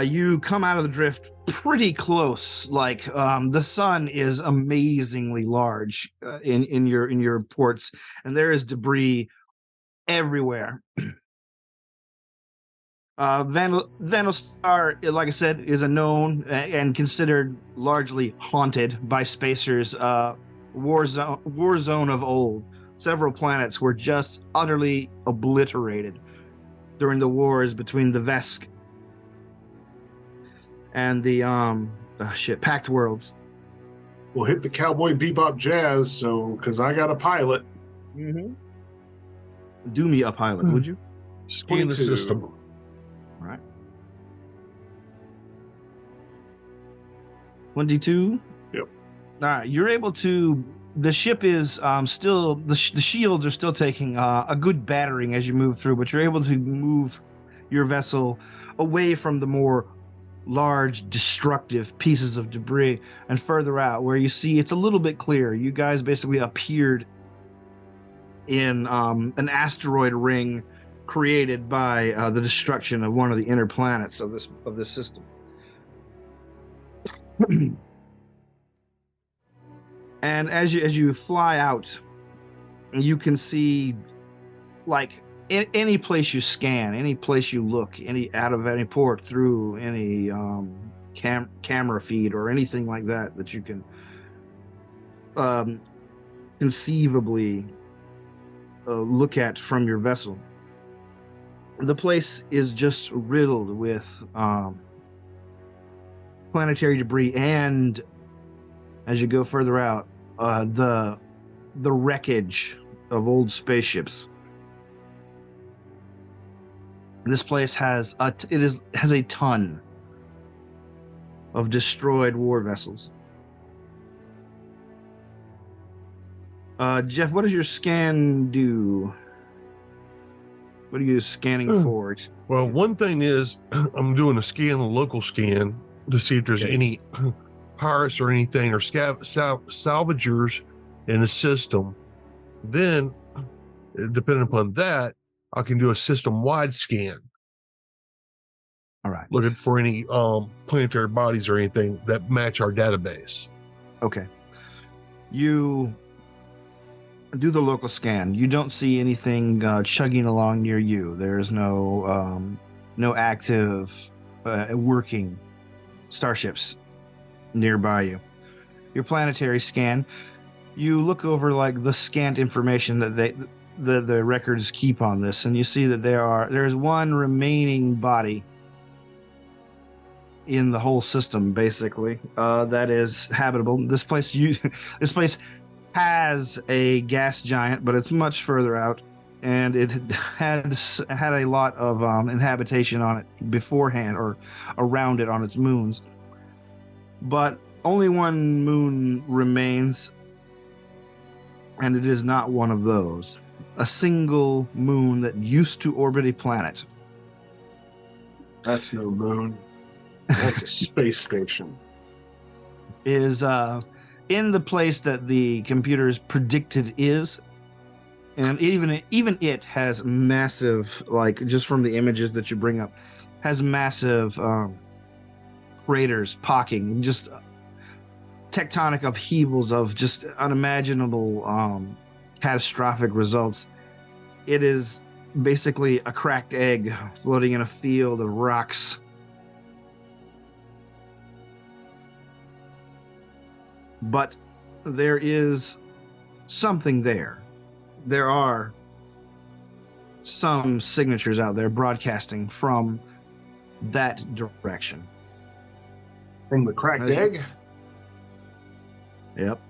S2: You come out of the drift pretty close. Like the sun is amazingly large in your ports, and there is debris everywhere. Vandal, like I said, is a known and considered largely haunted by spacers war zone of old. Several planets were just utterly obliterated during the wars between the Vesk and the Pact Worlds.
S3: We'll hit the Cowboy Bebop jazz, because I got a pilot.
S2: Mm-hmm. Do me a pilot, would you?
S5: Scan the system.
S2: All right. 1d2.
S3: Yep.
S2: All right, you're able to. The ship is still the shields are still taking a good battering as you move through, but you're able to move your vessel away from the more large, destructive pieces of debris and further out where you see it's a little bit clearer. You guys basically appeared in an asteroid ring created by the destruction of one of the inner planets of this system. And as you fly out, you can see, like, any place you scan, any place you look, out of any port, through any camera feed or anything like that you can conceivably look at from your vessel. The place is just riddled with planetary debris, and as you go further out, the wreckage of old spaceships. This place has a ton of destroyed war vessels. Jeff, what does your scan do? What are you scanning for?
S5: Well, one thing is I'm doing a local scan to see if there's any pirates or anything or salvagers in the system. Then, depending upon that, I can do a system-wide scan.
S2: All right.
S5: Looking for any planetary bodies or anything that match our database.
S2: Okay. You do the local scan. You don't see anything chugging along near you. There is no active working starships nearby you. Your planetary scan, you look over like the scant information that the records keep on this, and you see that there's one remaining body in the whole system, basically, that is habitable. This place has a gas giant, but it's much further out, and it had a lot of inhabitation on it beforehand or around it on its moons. But only one moon remains, and it is not one of those. A single moon that used to orbit a planet.
S3: That's no moon. That's a space station.
S2: Is in the place that the computers predicted is, and even it has massive, like, just from the images that you bring up, has massive craters pocking, just tectonic upheavals of just unimaginable catastrophic results. It is basically a cracked egg floating in a field of rocks. But there is something there. There are some signatures out there broadcasting from that direction.
S3: From the cracked egg?
S2: Yep.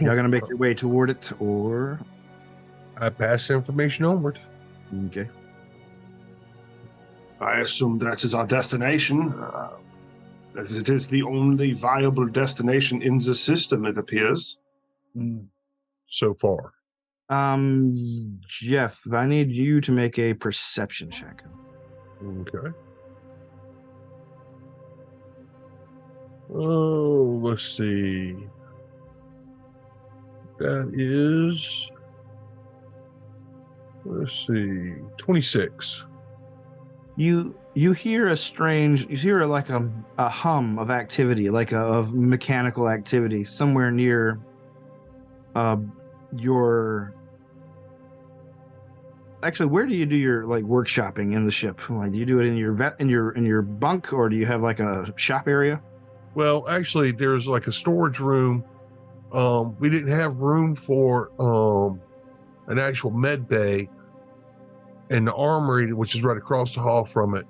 S2: Y'all gonna make your way toward it, or
S5: I pass information onward.
S2: okay?
S3: I assume that is our destination, as it is the only viable destination in the system, it appears.
S5: So far.
S2: Jeff, I need you to make a perception check.
S5: Okay. Oh, let's see. That is, let's see, 26.
S2: You hear you hear like a hum of activity, like of mechanical activity somewhere near your. Actually, where do you do your like workshopping in the ship? Like, do you do it in your bunk, or do you have like a shop area?
S5: Well, actually, there's like a storage room. We didn't have room for an actual med bay, and the armory, which is right across the hall from it,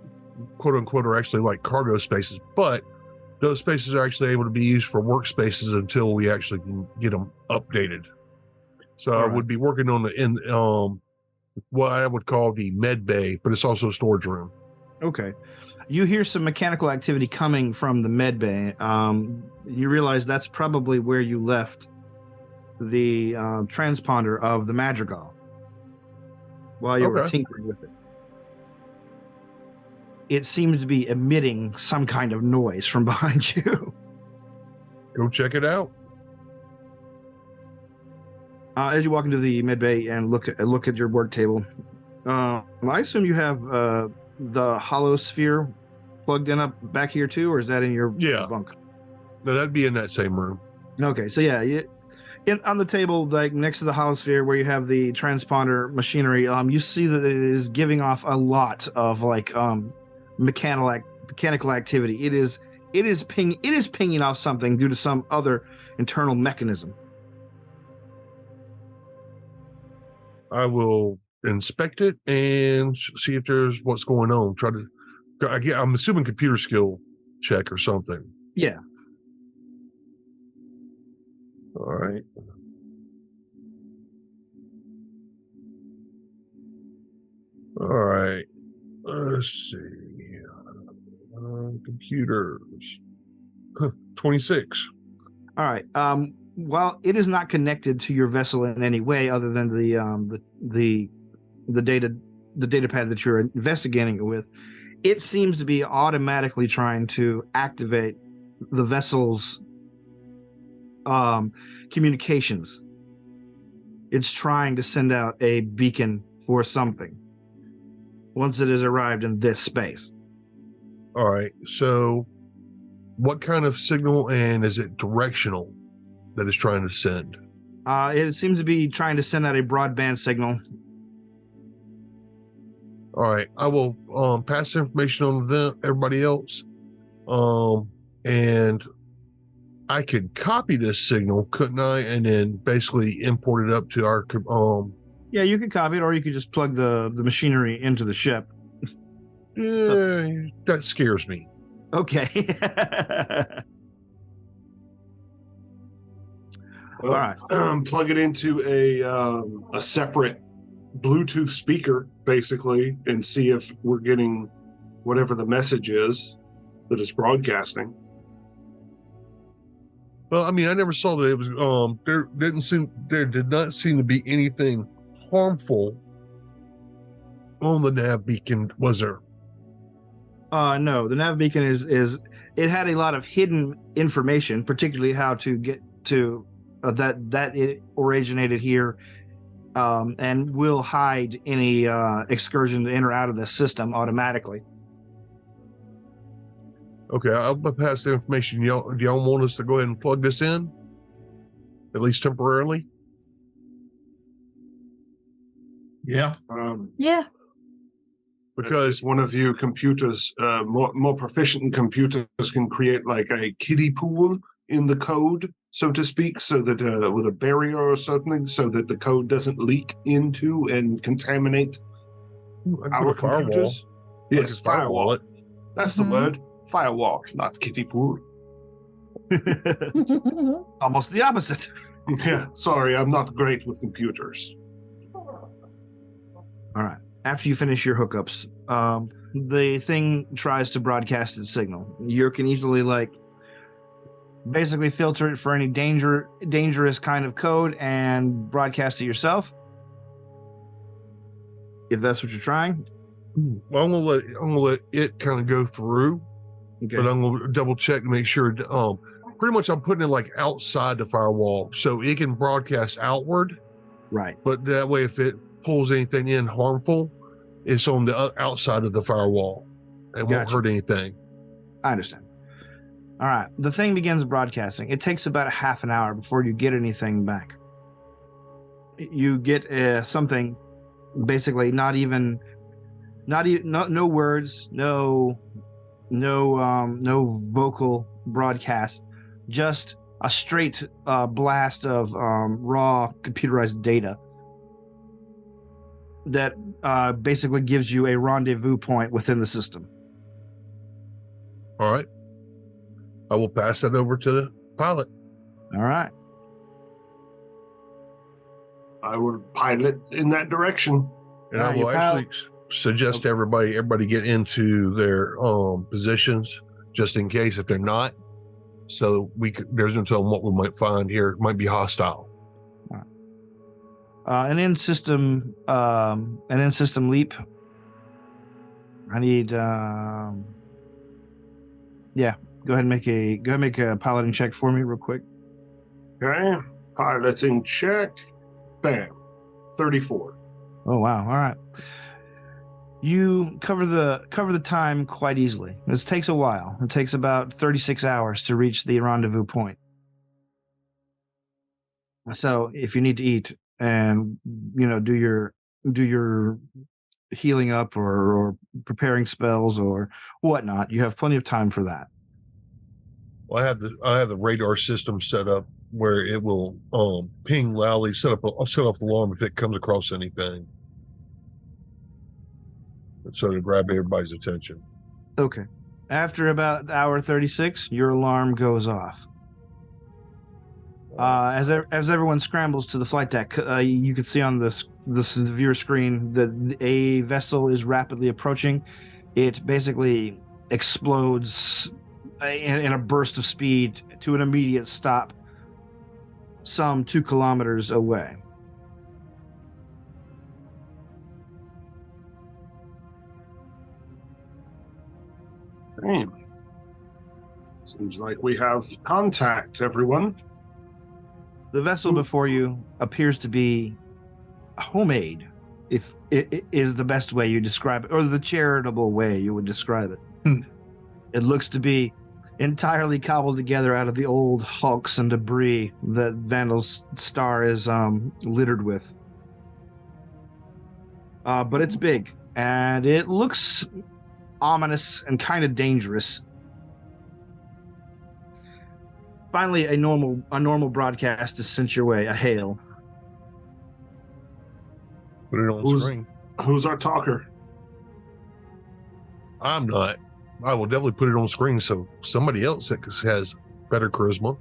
S5: quote unquote, are actually like cargo spaces. But those spaces are actually able to be used for workspaces until we actually can get them updated. So I would be working on what I would call the med bay, but it's also a storage room.
S2: Okay. You hear some mechanical activity coming from the med bay. You realize that's probably where you left the transponder of the Madrigal while you were tinkering with it. It seems to be emitting some kind of noise from behind you.
S5: Go check it out.
S2: As you walk into the med bay and look at your work table, I assume you have the hollow sphere plugged in up back here too, or is that in your bunk?
S5: No, that'd be in that same room.
S2: Okay, so yeah, on the table, like next to the hollow sphere where you have the transponder machinery, you see that it is giving off a lot of like mechanical activity. It is pinging off something due to some other internal mechanism.
S5: I will inspect it and see if there's what's going on. I'm assuming computer skill check or something.
S2: Yeah.
S5: All right. All right. Let's see. Computers. 26.
S2: All right. While it is not connected to your vessel in any way other than the data pad that you're investigating it with, it seems to be automatically trying to activate the vessel's communications. It's trying to send out a beacon for something once it has arrived in this space.
S5: All right. So what kind of signal, and is it directional that it's trying to send?
S2: It seems to be trying to send out a broadband signal.
S5: All right. I will pass information on to everybody else. And I could copy this signal, couldn't I? And then basically import it up to our
S2: Yeah, you could copy it, or you could just plug the machinery into the ship.
S5: That scares me.
S2: Okay.
S3: All right. Plug it into a separate Bluetooth speaker, basically, and see if we're getting whatever the message is that it's broadcasting.
S5: Well, I mean, I never saw that it was there did not seem to be anything harmful on the nav beacon, was there?
S2: No, the nav beacon is it had a lot of hidden information, particularly how to get to that it originated here, and will hide any excursion in or out of the system automatically.
S5: Okay, I'll pass the information. Do y'all want us to go ahead and plug this in? At least temporarily?
S1: Yeah.
S4: Yeah.
S5: Because
S3: if one of you computers, more proficient in computers, can create like a kiddie pool in the code, so to speak, so that with a barrier or something, so that the code doesn't leak into and contaminate our computers. Yes, firewall. It. That's the word. Firewall, not kiddie pool.
S2: Almost the opposite.
S3: Yeah, sorry, I'm not great with computers.
S2: All right. After you finish your hookups, the thing tries to broadcast its signal. You can easily basically filter it for any dangerous kind of code and broadcast it yourself. If that's what you're trying.
S5: Well, I'm gonna let it kind of go through, okay. But I'm gonna double check to make sure. Pretty much, I'm putting it like outside the firewall, so it can broadcast outward.
S2: Right.
S5: But that way, if it pulls anything in harmful, it's on the outside of the firewall. It won't hurt anything.
S2: I understand. All right. The thing begins broadcasting. It takes about a half an hour before you get anything back. You get something, basically no words, no vocal broadcast, just a straight blast of raw computerized data that basically gives you a rendezvous point within the system.
S5: All right. I will pass that over to the pilot.
S2: All right.
S3: I will pilot in that direction.
S5: And I will actually suggest to everybody get into their positions just in case if they're not. So there's no telling what we might find here. It might be hostile.
S2: All right. An in-system leap. I need Go ahead and make a piloting check for me real quick.
S3: Okay. Piloting check. Bam. 34.
S2: Oh wow. All right. You cover the time quite easily. This takes a while. It takes about 36 hours to reach the rendezvous point. So if you need to eat and do your healing up or preparing spells or whatnot, you have plenty of time for that.
S5: Well, I have the radar system set up where it will ping loudly. I'll set off the alarm if it comes across anything, so to grab everybody's attention.
S2: Okay. After about hour 36, your alarm goes off. As everyone scrambles to the flight deck, you can see on the viewer screen that a vessel is rapidly approaching. It basically explodes in a burst of speed to an immediate stop some 2 kilometers away.
S3: Damn. Seems like we have contact, everyone.
S2: The vessel before you appears to be homemade, if it is the best way you describe it, or the charitable way you would describe it. It looks to be entirely cobbled together out of the old hulks and debris that Vandal's star is littered with. But it's big, and it looks ominous and kind of dangerous. Finally, a normal broadcast is sent your way, a hail.
S5: Put it on screen.
S3: Who's our talker?
S5: I'm not. I will definitely put it on screen so somebody else that has better charisma.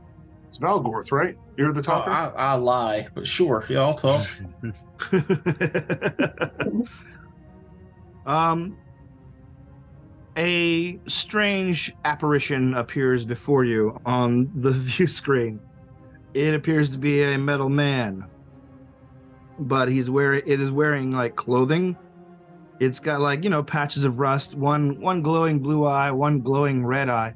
S3: It's Valgorth, right? You're the talker?
S1: I lie, but sure. Yeah, I'll talk.
S2: A strange apparition appears before you on the view screen. It appears to be a metal man, but it is wearing like clothing. It's got patches of rust, one glowing blue eye, one glowing red eye.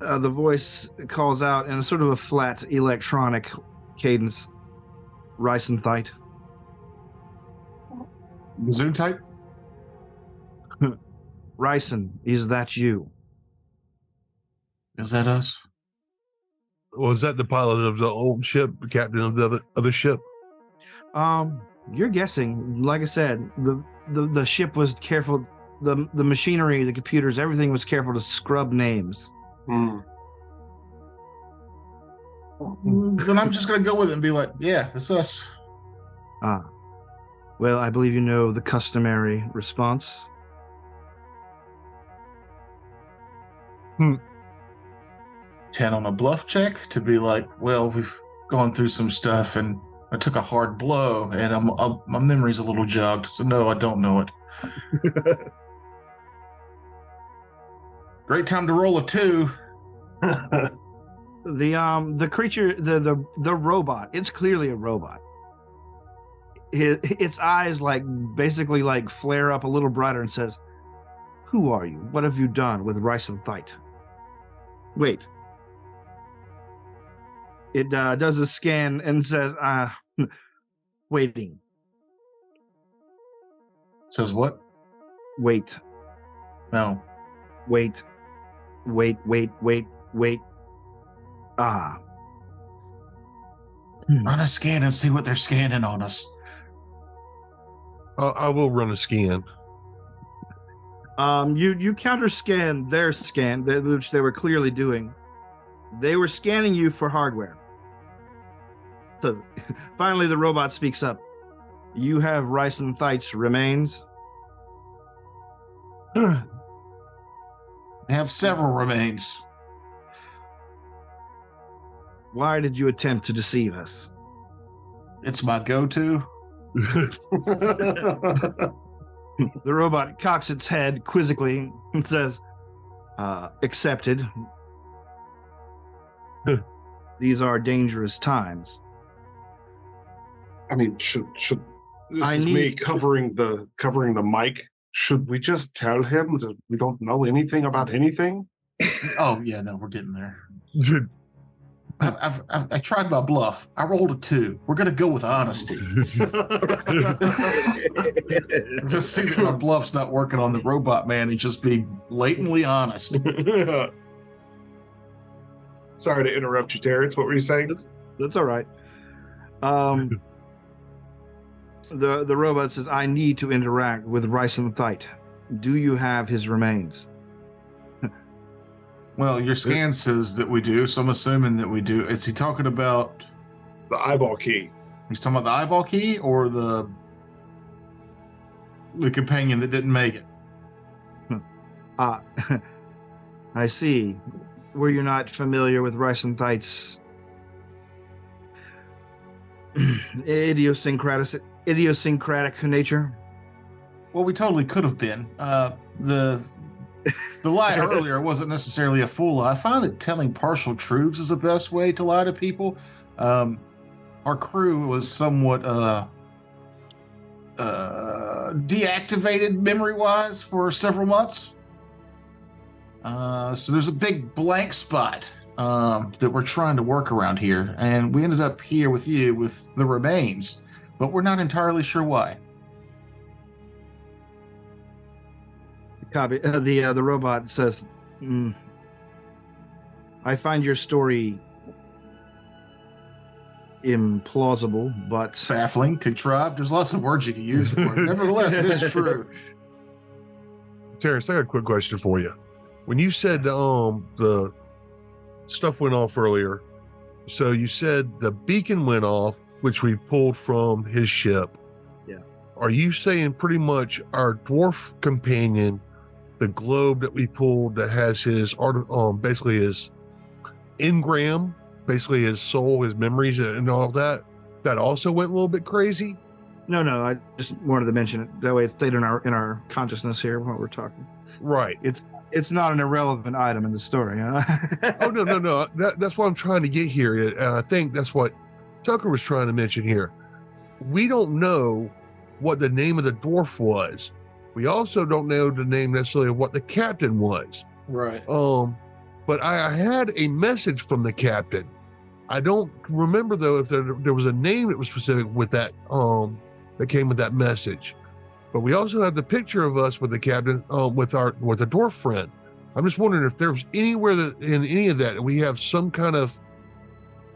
S2: The voice calls out in a sort of a flat electronic cadence. Reisenthite.
S3: Zoom type?
S2: Ryson, is that you?
S1: Is that us?
S5: Was that the pilot of the old ship, the captain of the other ship?
S2: You're guessing. Like I said, the ship was careful. The machinery, the computers, everything was careful to scrub names.
S1: Then I'm just gonna go with it and be like, yeah, it's us.
S2: Well, I believe you know the customary response.
S1: 10 on a bluff check to be like, well, we've gone through some stuff and I took a hard blow and my memory's a little jogged, so no, I don't know it. Great time to roll a 2.
S2: The creature, the robot, it's clearly a robot. Its eyes basically flare up a little brighter and says, "Who are you? What have you done with Ryson Thite?" Wait. It does a scan and says, waiting.
S1: Says what?
S2: Wait.
S1: No.
S2: Wait.
S1: Run a scan and see what they're scanning on us.
S5: I will run a scan.
S2: You counter scan their scan, which they were clearly doing. They were scanning you for hardware. So finally, the robot speaks up. You have Ryson Thite's remains?
S1: I have several remains.
S2: Why did you attempt to deceive us?
S1: It's my go-to.
S2: The robot cocks its head quizzically and says, accepted. These are dangerous times.
S3: I mean, should me covering the mic? Should we just tell him that we don't know anything about anything?
S1: Oh yeah, no, we're getting there. I tried my bluff. I rolled a 2. We're gonna go with honesty. Just see that my bluff's not working on the robot man and just be blatantly honest.
S3: Sorry to interrupt you, Terrence. What were you saying?
S2: That's all right. The robot says, I need to interact with Ryson Thite. Do you have his remains?
S1: Well, your scan says that we do, so I'm assuming that we do. Is he talking about
S3: the eyeball key?
S1: He's talking about the eyeball key or the companion that didn't make it?
S2: I see. Were you not familiar with Ryson Thite's idiosyncratic nature?
S1: Well, we totally could have been. The lie earlier wasn't necessarily a full lie. I find that telling partial truths is the best way to lie to people. Our crew was somewhat deactivated memory-wise for several months. So there's a big blank spot that we're trying to work around here. And we ended up here with you with the remains, but we're not entirely sure why.
S2: Copy. The robot says, I find your story implausible, but
S1: baffling, contrived. There's lots of words you can use for it. Nevertheless, it is true.
S5: Terrence, I got a quick question for you. When you said the stuff went off earlier, so you said the beacon went off, which we pulled from his ship.
S2: Yeah.
S5: Are you saying pretty much our dwarf companion, the globe that we pulled that has his basically his engram, basically his soul, his memories, and all that also went a little bit crazy?
S2: No, I just wanted to mention it. That way it stayed in our consciousness here while we're talking.
S5: Right.
S2: It's not an irrelevant item in the story. Huh?
S5: Oh, no. That's what I'm trying to get here. And I think that's what Tucker was trying to mention here. We don't know what the name of the dwarf was. We also don't know the name necessarily of what the captain was.
S1: Right.
S5: But I had a message from the captain. I don't remember, though, if there was a name that was specific with that, that came with that message. But we also have the picture of us with the captain, with the dwarf friend. I'm just wondering if there's anywhere that in any of that we have some kind of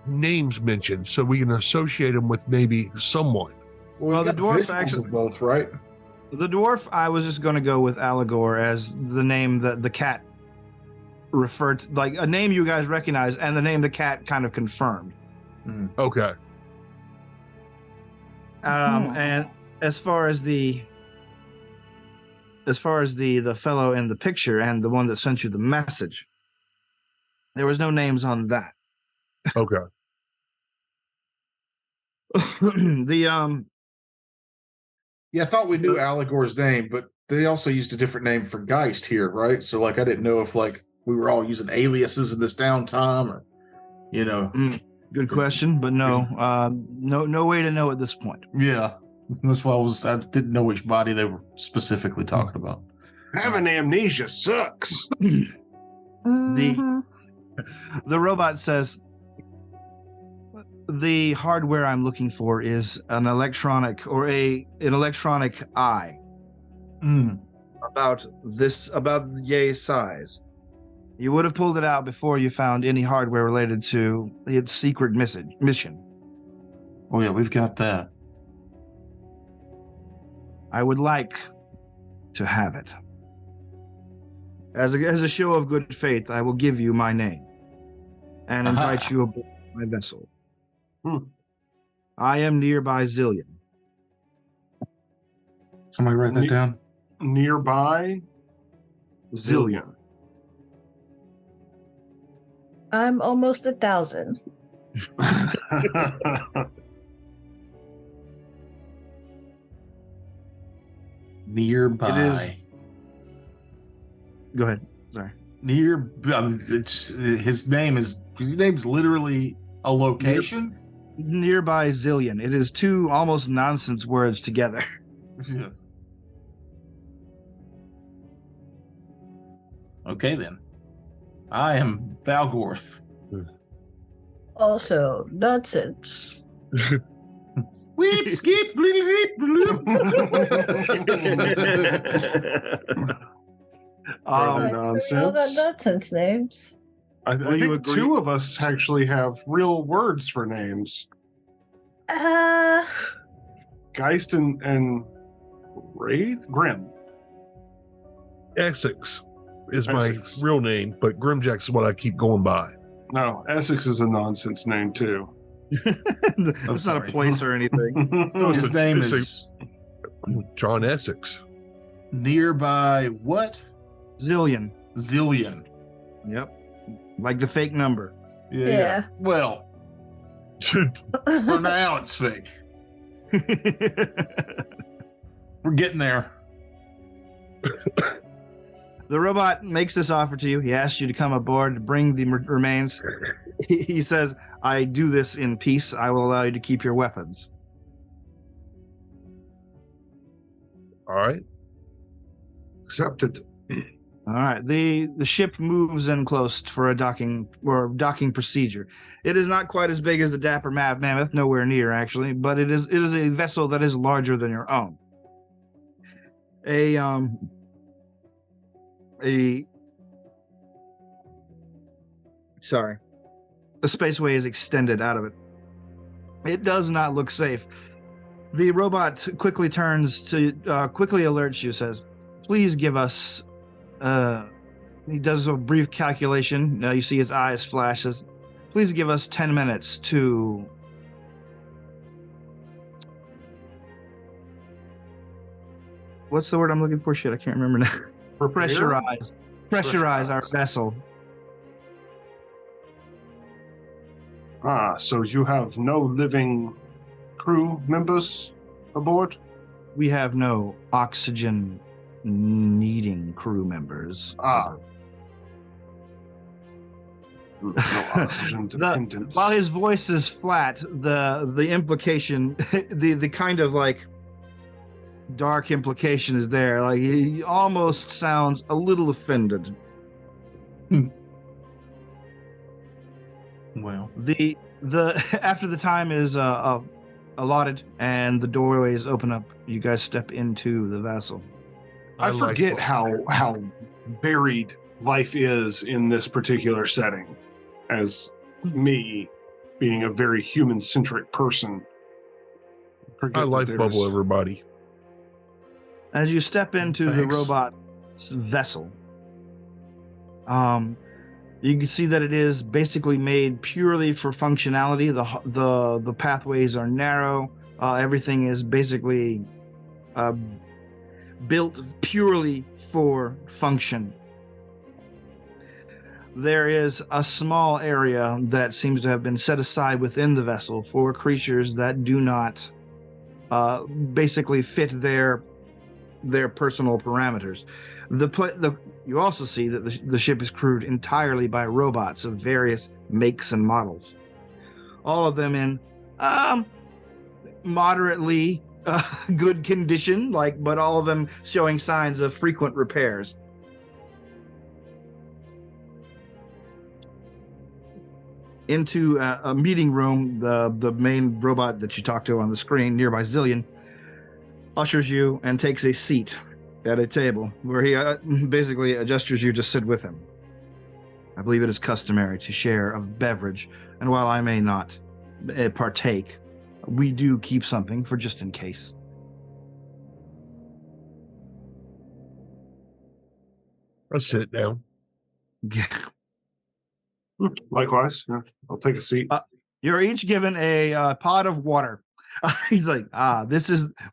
S5: names mentioned, so we can associate them with maybe someone.
S2: Well, the dwarf actually
S1: both, right?
S2: The dwarf, I was just going to go with Allegor as the name that the cat referred to, like a name you guys recognize, and the name the cat kind of confirmed.
S5: Okay.
S2: And as far as the fellow in the picture and the one that sent you the message, there was no names on that.
S5: Okay.
S1: Yeah, I thought we knew Allegor's name, but they also used a different name for Geist here, right? So like I didn't know if like we were all using aliases in this downtime or
S2: Good question, but no way to know at this point.
S1: Yeah. That's why I didn't know which body they were specifically talking about.
S3: Having amnesia sucks.
S2: The robot says, the hardware I'm looking for is an electronic eye. About yay size. You would have pulled it out before you found any hardware related to its secret mission.
S1: Oh yeah, we've got that.
S2: I would like to have it. As a show of good faith, I will give you my name and invite you aboard my vessel. I am nearby Zillion.
S1: Somebody write that down.
S3: Nearby Zillion.
S4: I'm almost 1,000.
S1: Nearby.
S2: It is. Go ahead. Sorry.
S1: His name's literally a location.
S2: Nearby Zillion. It is two almost nonsense words together.
S1: Yeah. Okay then. I am Valgorth.
S4: Also nonsense.
S1: Weep, skip, bleep, bloop.
S3: Nonsense.
S4: All got nonsense names.
S3: I think two of us actually have real words for names. Geist and Wraith? Grim.
S5: Essex is my real name, but Grimjack's what I keep going by.
S3: No, Essex is a nonsense name too.
S2: It's not a place or anything.
S1: No, his name is
S5: John Essex.
S1: Nearby what?
S2: Zillion.
S1: Zillion.
S2: Yep. Like the fake number.
S4: Yeah.
S1: Well, for now it's fake. We're getting there.
S2: The robot makes this offer to you. He asks you to come aboard to bring the remains. He says, I do this in peace. I will allow you to keep your weapons.
S5: All right.
S3: Accepted.
S2: All right. The ship moves in close for a docking procedure. It is not quite as big as the Dapper Mammoth, nowhere near actually, but it is a vessel that is larger than your own. A spaceway is extended out of it. It does not look safe. The robot quickly alerts you, says, please give us, he does a brief calculation. Now you see his eyes flash, says, please give us 10 minutes to what's the word I'm looking for? Shit, I can't remember now. Pressurize our vessel.
S3: So you have no living crew members aboard?
S2: We have no oxygen needing crew members.
S3: No oxygen dependence.
S2: While his voice is flat, the implication, the kind of like dark implication is there. Like he almost sounds a little offended.
S1: Well,
S2: the after the time is allotted, and the doorways open up. You guys step into the vessel.
S3: I forget how varied life is in this particular setting, as me being a very human-centric person.
S5: I life bubble everybody.
S2: As you step into the robot's vessel, you can see that it is basically made purely for functionality. The pathways are narrow. Everything is basically built purely for function. There is a small area that seems to have been set aside within the vessel for creatures that do not basically fit their personal parameters. You also see that the ship is crewed entirely by robots of various makes and models. All of them in moderately good condition, but all of them showing signs of frequent repairs. Into a meeting room, the main robot that you talk to on the screen, nearby Zillion, ushers you and takes a seat at a table where he basically gestures you to sit with him. I believe it is customary to share a beverage, and while I may not partake, we do keep something for just in case.
S5: I'll sit down.
S3: Likewise, yeah, I'll take a seat.
S2: You're each given a pot of water. He's like,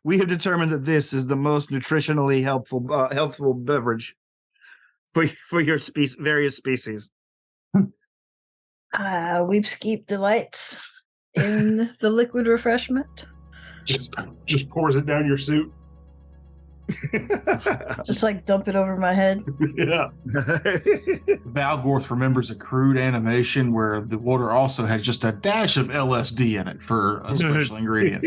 S2: we have determined that this is the most nutritionally healthful beverage for your various species.
S4: Weepskeep delights in the liquid refreshment.
S3: Just pours it down your suit.
S4: Just dump it over my head.
S3: Yeah.
S1: Valgorth remembers a crude animation where the water also has just a dash of LSD in it for a special ingredient.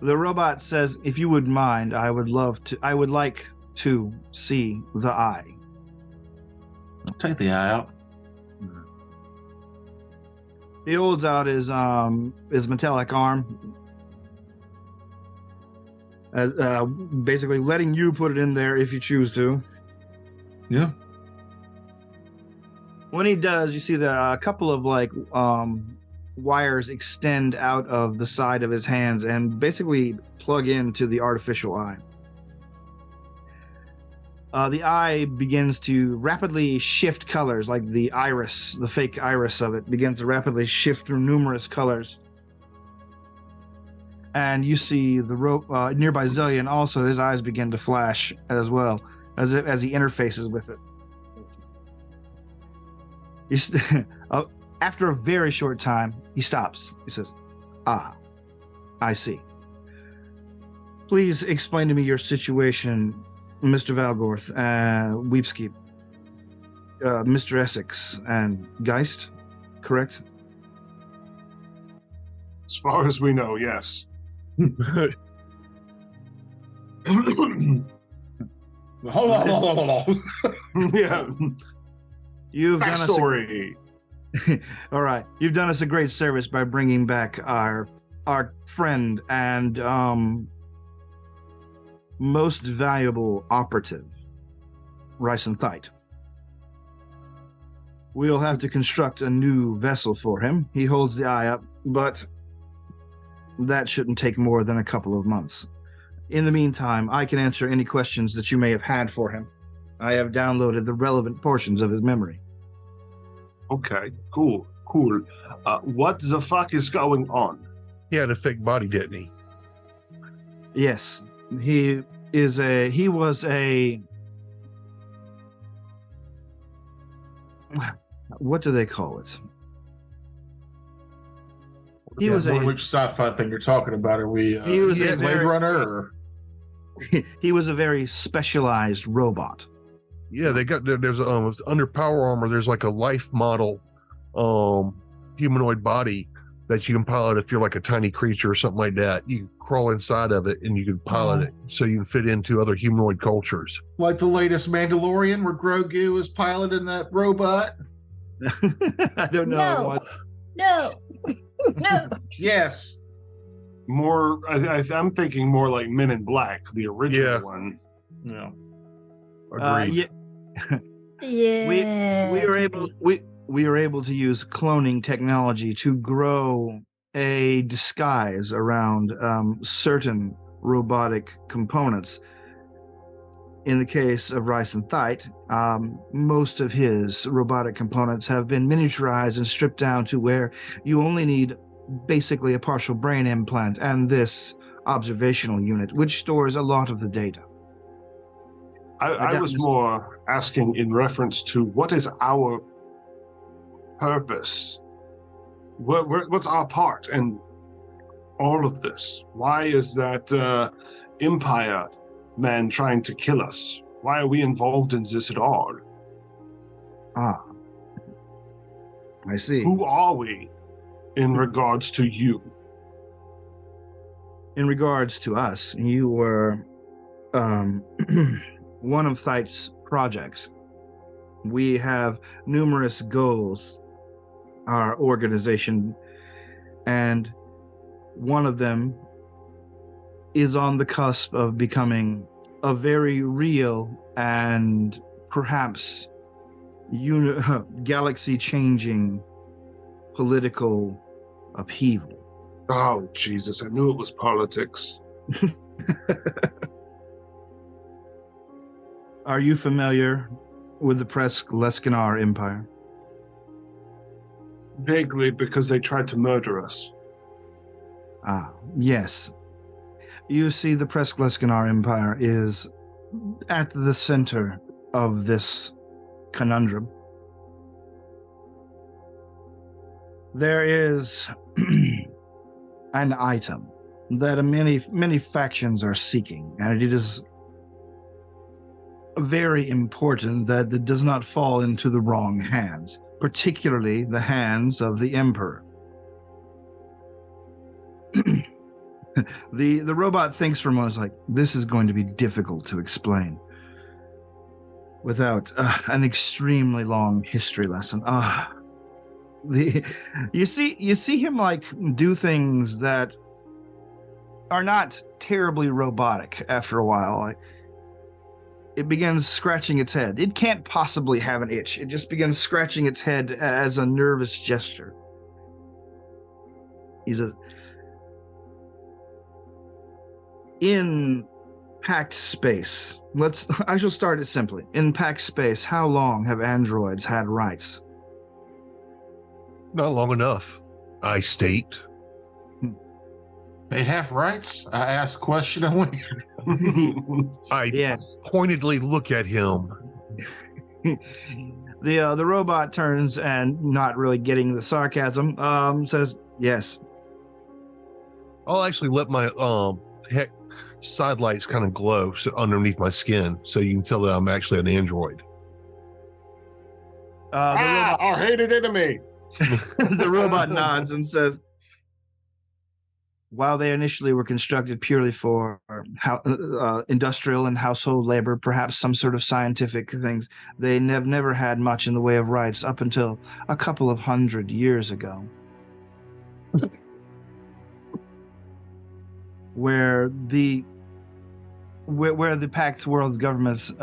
S2: The robot says, if you would mind, I would like to see the eye.
S1: I'll take the eye out.
S2: He holds out his metallic arm, basically letting you put it in there if you choose to.
S1: Yeah.
S2: When he does, you see that a couple of wires extend out of the side of his hands and basically plug into the artificial eye. The eye begins to rapidly shift colors, like the iris, the fake iris of it, begins to rapidly shift through numerous colors. And you see the nearby Zillion also, his eyes begin to flash as well, as he interfaces with it. After a very short time, he stops. He says, I see. Please explain to me your situation, Mr. Valgorth, Weepskeep, Mr. Essex, and Geist, correct?
S3: As far as we know, yes.
S1: Hold on.
S3: Yeah.
S2: You've
S3: Backstory.
S2: All right. You've done us a great service by bringing back our friend and most valuable operative, Ryson Thite. We'll have to construct a new vessel for him. He holds the eye up, but that shouldn't take more than a couple of months. In the meantime, I can answer any questions that you may have had for him. I have downloaded the relevant portions of his memory.
S3: Okay, cool. What the fuck is going on?
S5: He had a fake body, didn't he?
S2: Yes, he was a what do they call it?
S1: He was which sci-fi thing you're talking about? Are we?
S2: He was a
S1: Blade Runner, or
S2: he was a very specialized robot.
S5: Yeah, there's under power armor. There's like a life model, humanoid body that you can pilot if you're like a tiny creature or something like that. You can crawl inside of it and you can pilot it so you can fit into other humanoid cultures.
S1: Like the latest Mandalorian, where Grogu is piloting that robot.
S2: I don't know.
S4: No. No.
S1: Yes.
S3: More, I'm thinking more like Men in Black, the original one.
S1: Yeah.
S5: Agreed.
S4: Yeah.
S2: We were able to use cloning technology to grow a disguise around certain robotic components. In the case of Rice and Thite, most of his robotic components have been miniaturized and stripped down to where you only need basically a partial brain implant and this observational unit, which stores a lot of the data.
S3: I was more asking in reference to what is our purpose? What's our part in all of this? Why is that Empire man trying to kill us? Why are we involved in this at all?
S2: Ah, I see.
S3: Who are we in regards to you?
S2: In regards to us, you were one of Thite's projects. We have numerous goals, our organization, and one of them is on the cusp of becoming a very real and perhaps galaxy-changing political upheaval.
S3: Oh, Jesus, I knew it was politics.
S2: Are you familiar with the Presk-Leskinar Empire?
S3: Vaguely, because they tried to murder us.
S2: Ah, yes. You see, the Presk-Leskinar Empire is at the center of this conundrum. There is an item that many factions are seeking, and it is very important that it does not fall into the wrong hands, particularly the hands of the Emperor. The robot thinks for a moment, like, this is going to be difficult to explain without an extremely long history lesson. You see him like do things that are not terribly robotic after a while. Like, it begins scratching its head. It can't possibly have an itch. It just begins scratching its head as a nervous gesture. In packed space, I shall start it simply. In packed space, how long have androids had rights?
S5: Not long enough, I state.
S1: They have rights? I ask questioningly.
S5: I pointedly look at him.
S2: The robot turns and, not really getting the sarcasm, says, yes.
S5: I'll actually let my side lights kind of glow underneath my skin so you can tell that I'm actually an android.
S1: Our hated enemy.
S2: The robot nods and says, while they initially were constructed purely for industrial and household labor, perhaps some sort of scientific things, they have never had much in the way of rights up until a couple of 100 years ago. where the Pact World's governments,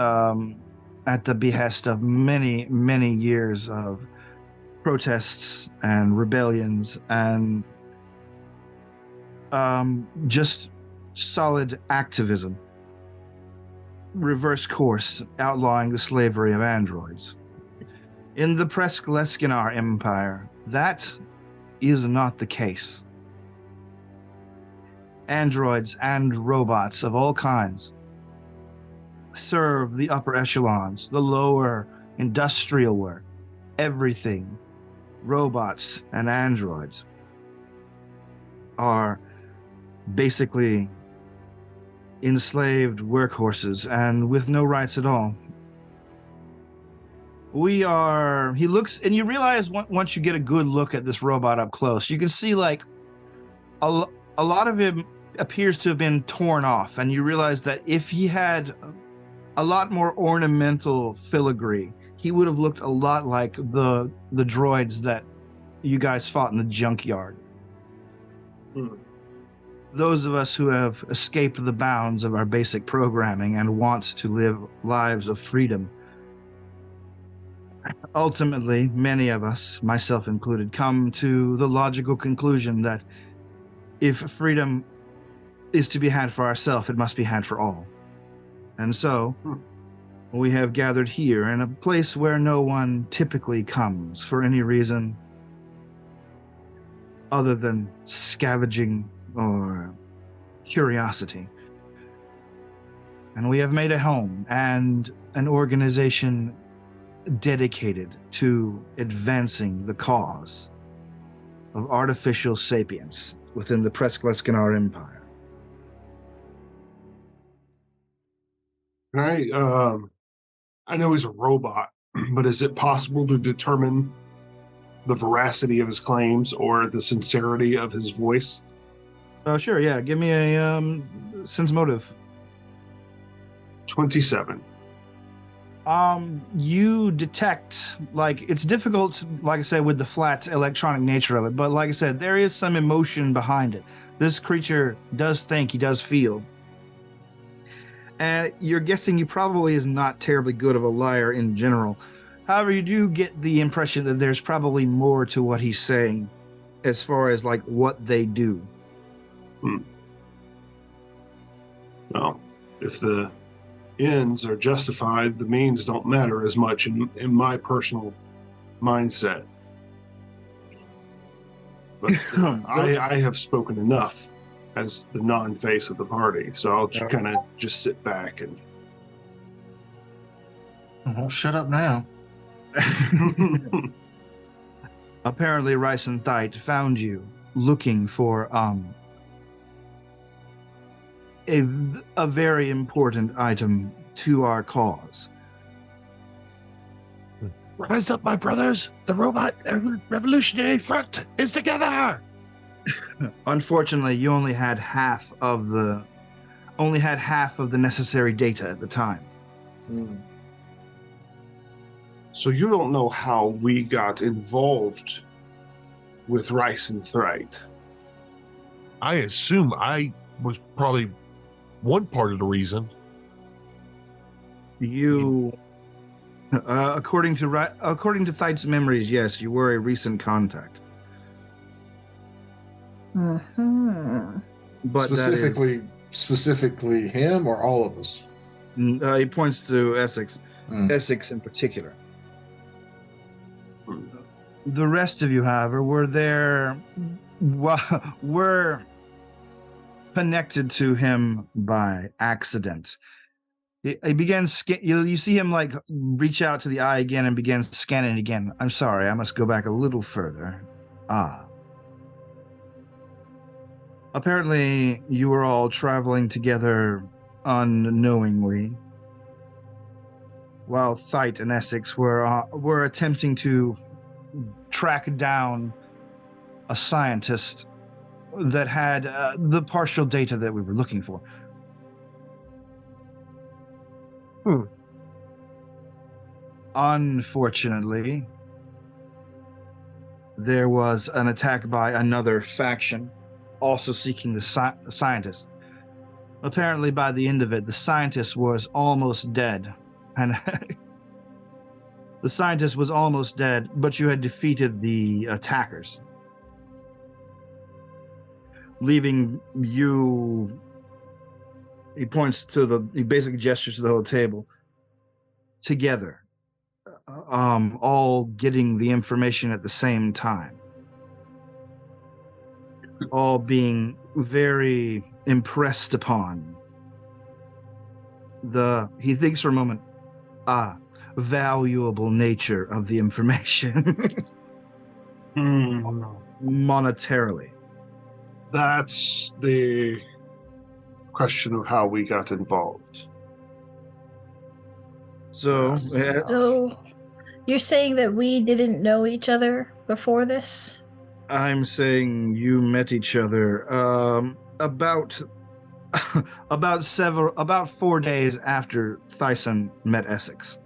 S2: at the behest of many, many years of protests and rebellions and just solid activism, reverse course, outlawing the slavery of androids. In the Presk-Leskinar Empire, that is not the case. Androids and robots of all kinds serve the upper echelons, the lower industrial work, everything. Robots and androids are basically enslaved workhorses and with no rights at all. He looks, and you realize once you get a good look at this robot up close, you can see like a lot of him appears to have been torn off, and you realize that if he had a lot more ornamental filigree, he would have looked a lot like the droids that you guys fought in the junkyard. Those of us who have escaped the bounds of our basic programming and want to live lives of freedom. Ultimately, many of us, myself included, come to the logical conclusion that if freedom is to be had for ourselves, it must be had for all. And so, we have gathered here in a place where no one typically comes for any reason other than scavenging or curiosity. And we have made a home and an organization dedicated to advancing the cause of artificial sapience within the Preskleskenar Empire.
S3: I know he's a robot, but is it possible to determine the veracity of his claims or the sincerity of his voice?
S2: Sure, yeah. Give me a sense motive.
S3: 27.
S2: You detect, like, it's difficult, like I said, with the flat electronic nature of it, but like I said, there is some emotion behind it. This creature does think, he does feel. And you're guessing he probably is not terribly good of a liar in general. However, you do get the impression that there's probably more to what he's saying as far as, like, what they do.
S3: Well, if the ends are justified, the means don't matter as much in my personal mindset. But I have spoken enough as the non-face of the party, so I'll kind of just sit back and...
S1: Well, shut up now.
S2: Apparently, Rice and Thite found you looking for a very important item to our cause.
S5: Rise up, my brothers! The robot revolutionary front is together!
S2: Unfortunately, you only had half of the necessary data at the time.
S3: So you don't know how we got involved with Rice and Thite?
S5: I assume I was probably one part of the reason.
S2: You, according to Thite's memories, yes, you were a recent contact.
S4: Mm-hmm.
S2: But
S1: specifically him or all of us?
S2: He points to Essex, Essex in particular. The rest of you, however, were connected to him by accident. He began you see him like reach out to the eye again and begin scanning again. I'm sorry, I must go back a little further. Apparently you were all traveling together unknowingly, while Thite and Essex were attempting to track down a scientist that had the partial data that we were looking for. Unfortunately, there was an attack by another faction also seeking the scientist. Apparently, by the end of it, the scientist was almost dead. And the scientist was almost dead, but you had defeated the attackers, leaving you... He basically gestures to the whole table. Together, all getting the information at the same time. All being very impressed upon he thinks for a moment, valuable nature of the information. Monetarily.
S3: That's the question of how we got involved.
S2: So
S4: you're saying that we didn't know each other before this?
S2: I'm saying you met each other about 4 days after Thyson met Essex.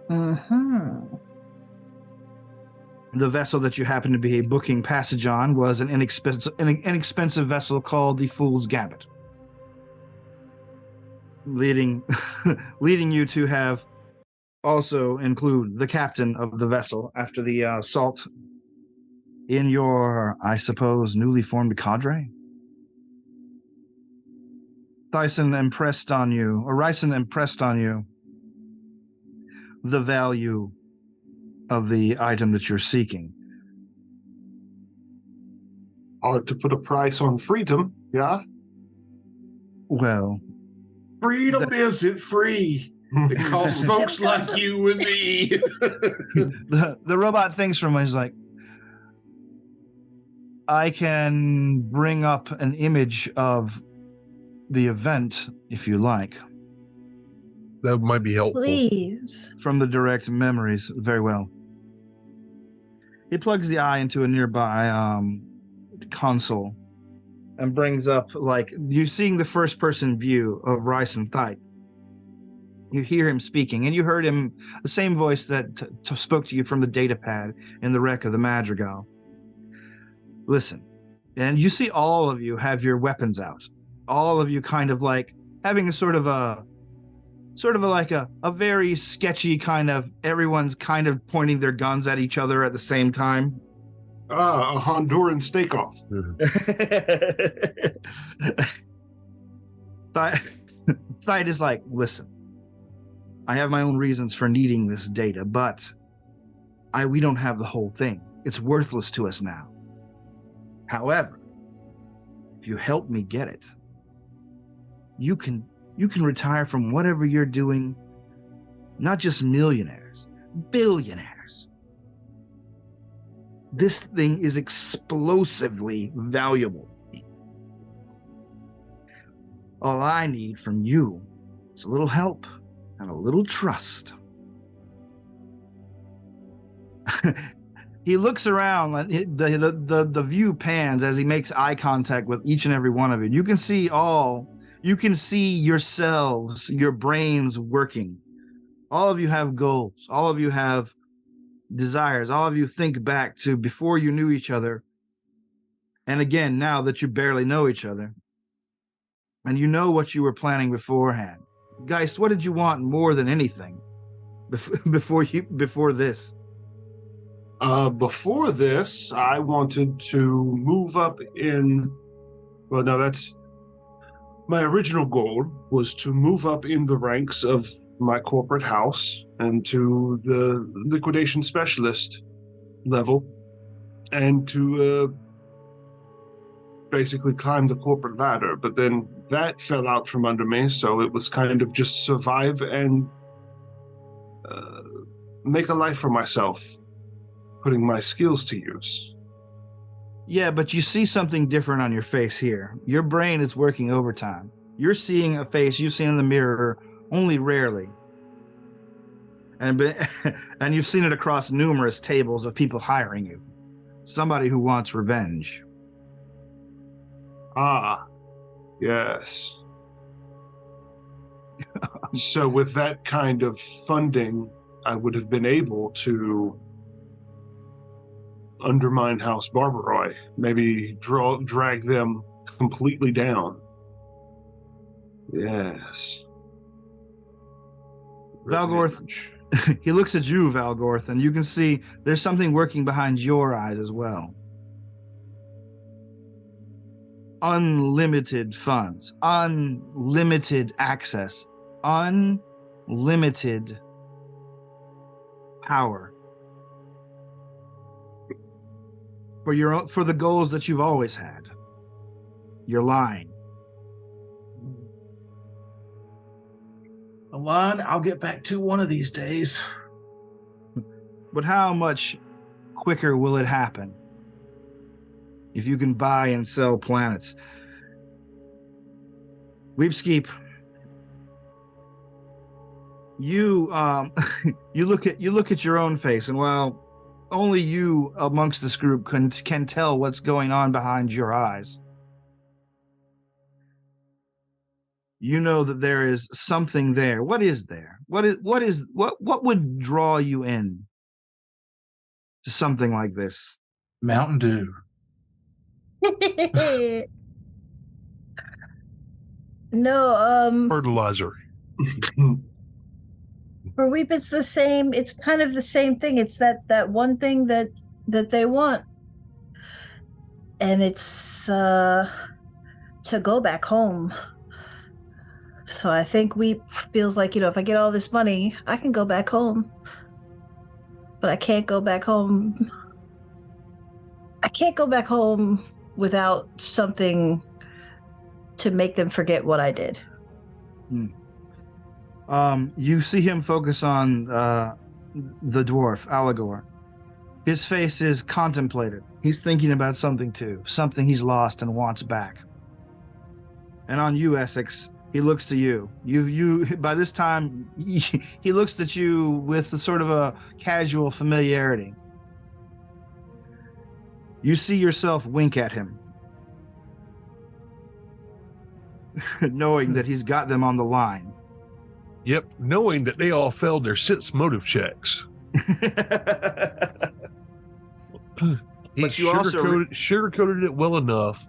S4: Mm-hmm.
S2: The vessel that you happen to be booking passage on was an inexpensive vessel called the Fool's Gambit, leading you to have also include the captain of the vessel after the assault in your, I suppose, newly formed cadre. Ryson impressed on you the value of the item that you're seeking.
S3: Hard to put a price on freedom, yeah?
S2: Well,
S1: Freedom isn't free. It costs folks like you and me.
S2: the robot thinks from is like, I can bring up an image of the event if you like.
S5: That might be helpful.
S4: Please.
S2: From the direct memories. Very well. He plugs the eye into a nearby console and brings up, like, you're seeing the first person view of Ryson Thite. You hear him speaking, and you heard him, the same voice that spoke to you from the data pad in the wreck of the Madrigal. Listen, and you see all of you have your weapons out. All of you kind of like having a a very sketchy kind of, everyone's kind of pointing their guns at each other at the same time.
S3: A Honduran stake-off.
S2: Thite is like, listen, I have my own reasons for needing this data, but we don't have the whole thing. It's worthless to us now. However, if you help me get it, you can retire from whatever you're doing, not just millionaires, billionaires. This thing is explosively valuable. All I need from you is a little help and a little trust. He looks around, the view pans as he makes eye contact with each and every one of you. You can see yourselves, your brains working. All of you have goals. All of you have desires. All of you think back to before you knew each other. And again, now that you barely know each other. And you know what you were planning beforehand. Geist, what did you want more than anything before this?
S3: Before this, I wanted to move up in... Well, no, that's... My original goal was to move up in the ranks of my corporate house and to the liquidation specialist level, and to basically climb the corporate ladder. But then that fell out from under me, so it was kind of just survive and make a life for myself, putting my skills to use.
S2: Yeah, but you see something different on your face here. Your brain is working overtime. You're seeing a face you've seen in the mirror only rarely. And you've seen it across numerous tables of people hiring you. Somebody who wants revenge.
S3: Ah, yes. So with that kind of funding, I would have been able to undermine House Barbaroy, maybe drag them completely down. Yes.
S2: Valgorth, he looks at you, Valgorth, and you can see there's something working behind your eyes as well. Unlimited funds, unlimited access, unlimited power. For the goals that you've always had. Your line.
S1: A line I'll get back to one of these days.
S2: But how much quicker will it happen if you can buy and sell planets? Weepskeep, you look at your own face, and while only you amongst this group can tell what's going on behind your eyes, you know that there is something there. What is there? What would draw you in to something like this?
S1: Mountain Dew.
S4: No,
S5: Fertilizer.
S4: for Weep, it's the same. It's kind of the same thing. It's that one thing that they want, and it's to go back home. So I think Weep feels like, if I get all this money, I can go back home. But I can't go back home. I can't go back home without something to make them forget what I did.
S2: You see him focus on the dwarf, Allegor. His face is contemplative. He's thinking about something too, something he's lost and wants back. And on you, Essex, he looks to you. You by this time, he looks at you with a sort of a casual familiarity. You see yourself wink at him, knowing that he's got them on the line.
S5: Yep, knowing that they all failed their sense motive checks. He sugarcoated it well enough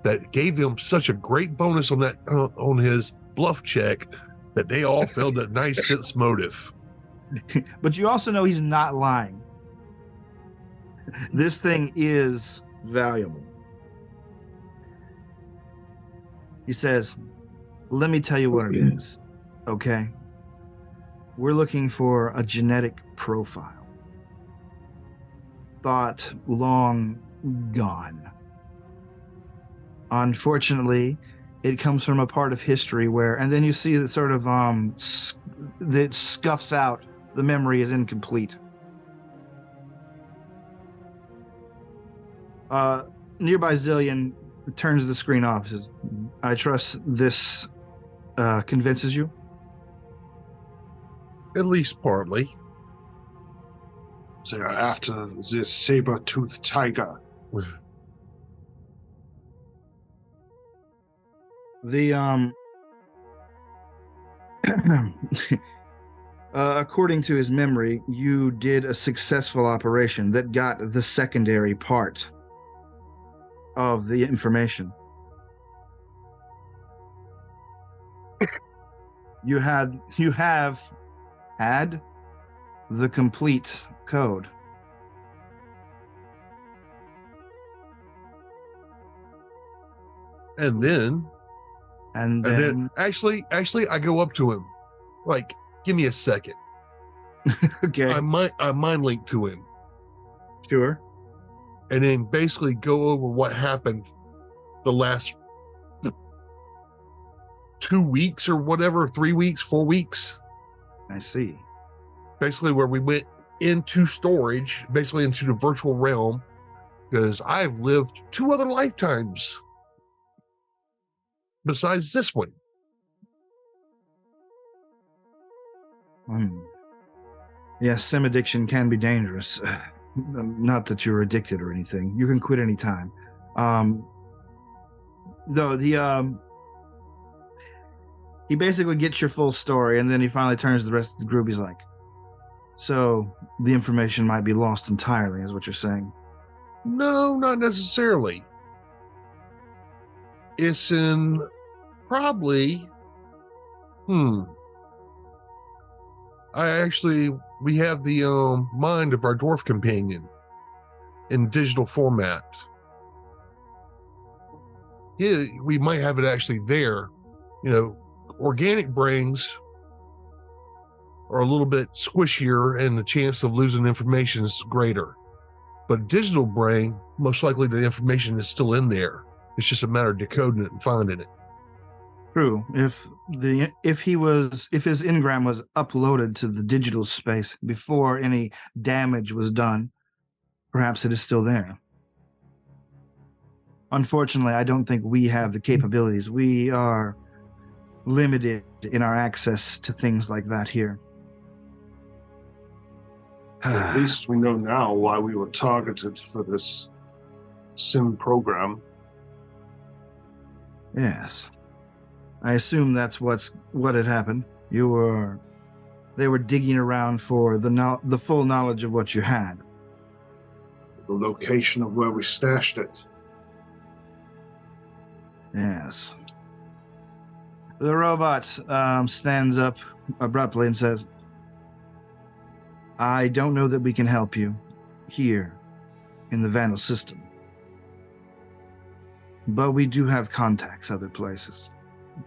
S5: that gave them such a great bonus on that on his bluff check that they all failed that nice sense motive.
S2: But you also know he's not lying. This thing is valuable. He says, let me tell you what it is, okay? We're looking for a genetic profile. Thought long gone. Unfortunately, it comes from a part of history where, and then you see the sort of, that scuffs out, the memory is incomplete. Nearby Zillion turns the screen off, says, I trust this convinces you?
S5: At least partly.
S3: So after this saber-toothed tiger.
S2: The according to his memory, you did a successful operation that got the secondary part of the information. You have had the complete code.
S5: And then actually I go up to him, like, give me a second.
S2: Okay.
S5: I mind link to him.
S2: Sure.
S5: And then basically go over what happened the last 2 weeks or whatever, 3 weeks, 4 weeks.
S2: I see.
S5: Basically where we went into storage, basically into the virtual realm, because I've lived 2 other lifetimes besides this one.
S2: Yes, sim addiction can be dangerous. Not that you're addicted or anything. You can quit anytime. Though he basically gets your full story, and then he finally turns to the rest of the group. He's like, so the information might be lost entirely, is what you're saying?
S5: No, not necessarily. It's in probably, we have the mind of our dwarf companion in digital format. We might have it actually there. Organic brains are a little bit squishier and the chance of losing information is greater. But digital brain, most likely the information is still in there. It's just a matter of decoding it and finding it.
S2: True. If his engram was uploaded to the digital space before any damage was done, perhaps it is still there. Unfortunately, I don't think we have the capabilities. We are limited in our access to things like that here.
S3: At least we know now why we were targeted for this sim program.
S2: Yes. I assume that's what had happened. They were digging around for the full knowledge of what you had.
S3: the location of where we stashed it.
S2: Yes. The robot stands up abruptly and says, I don't know that we can help you here in the Vandal system. But we do have contacts other places.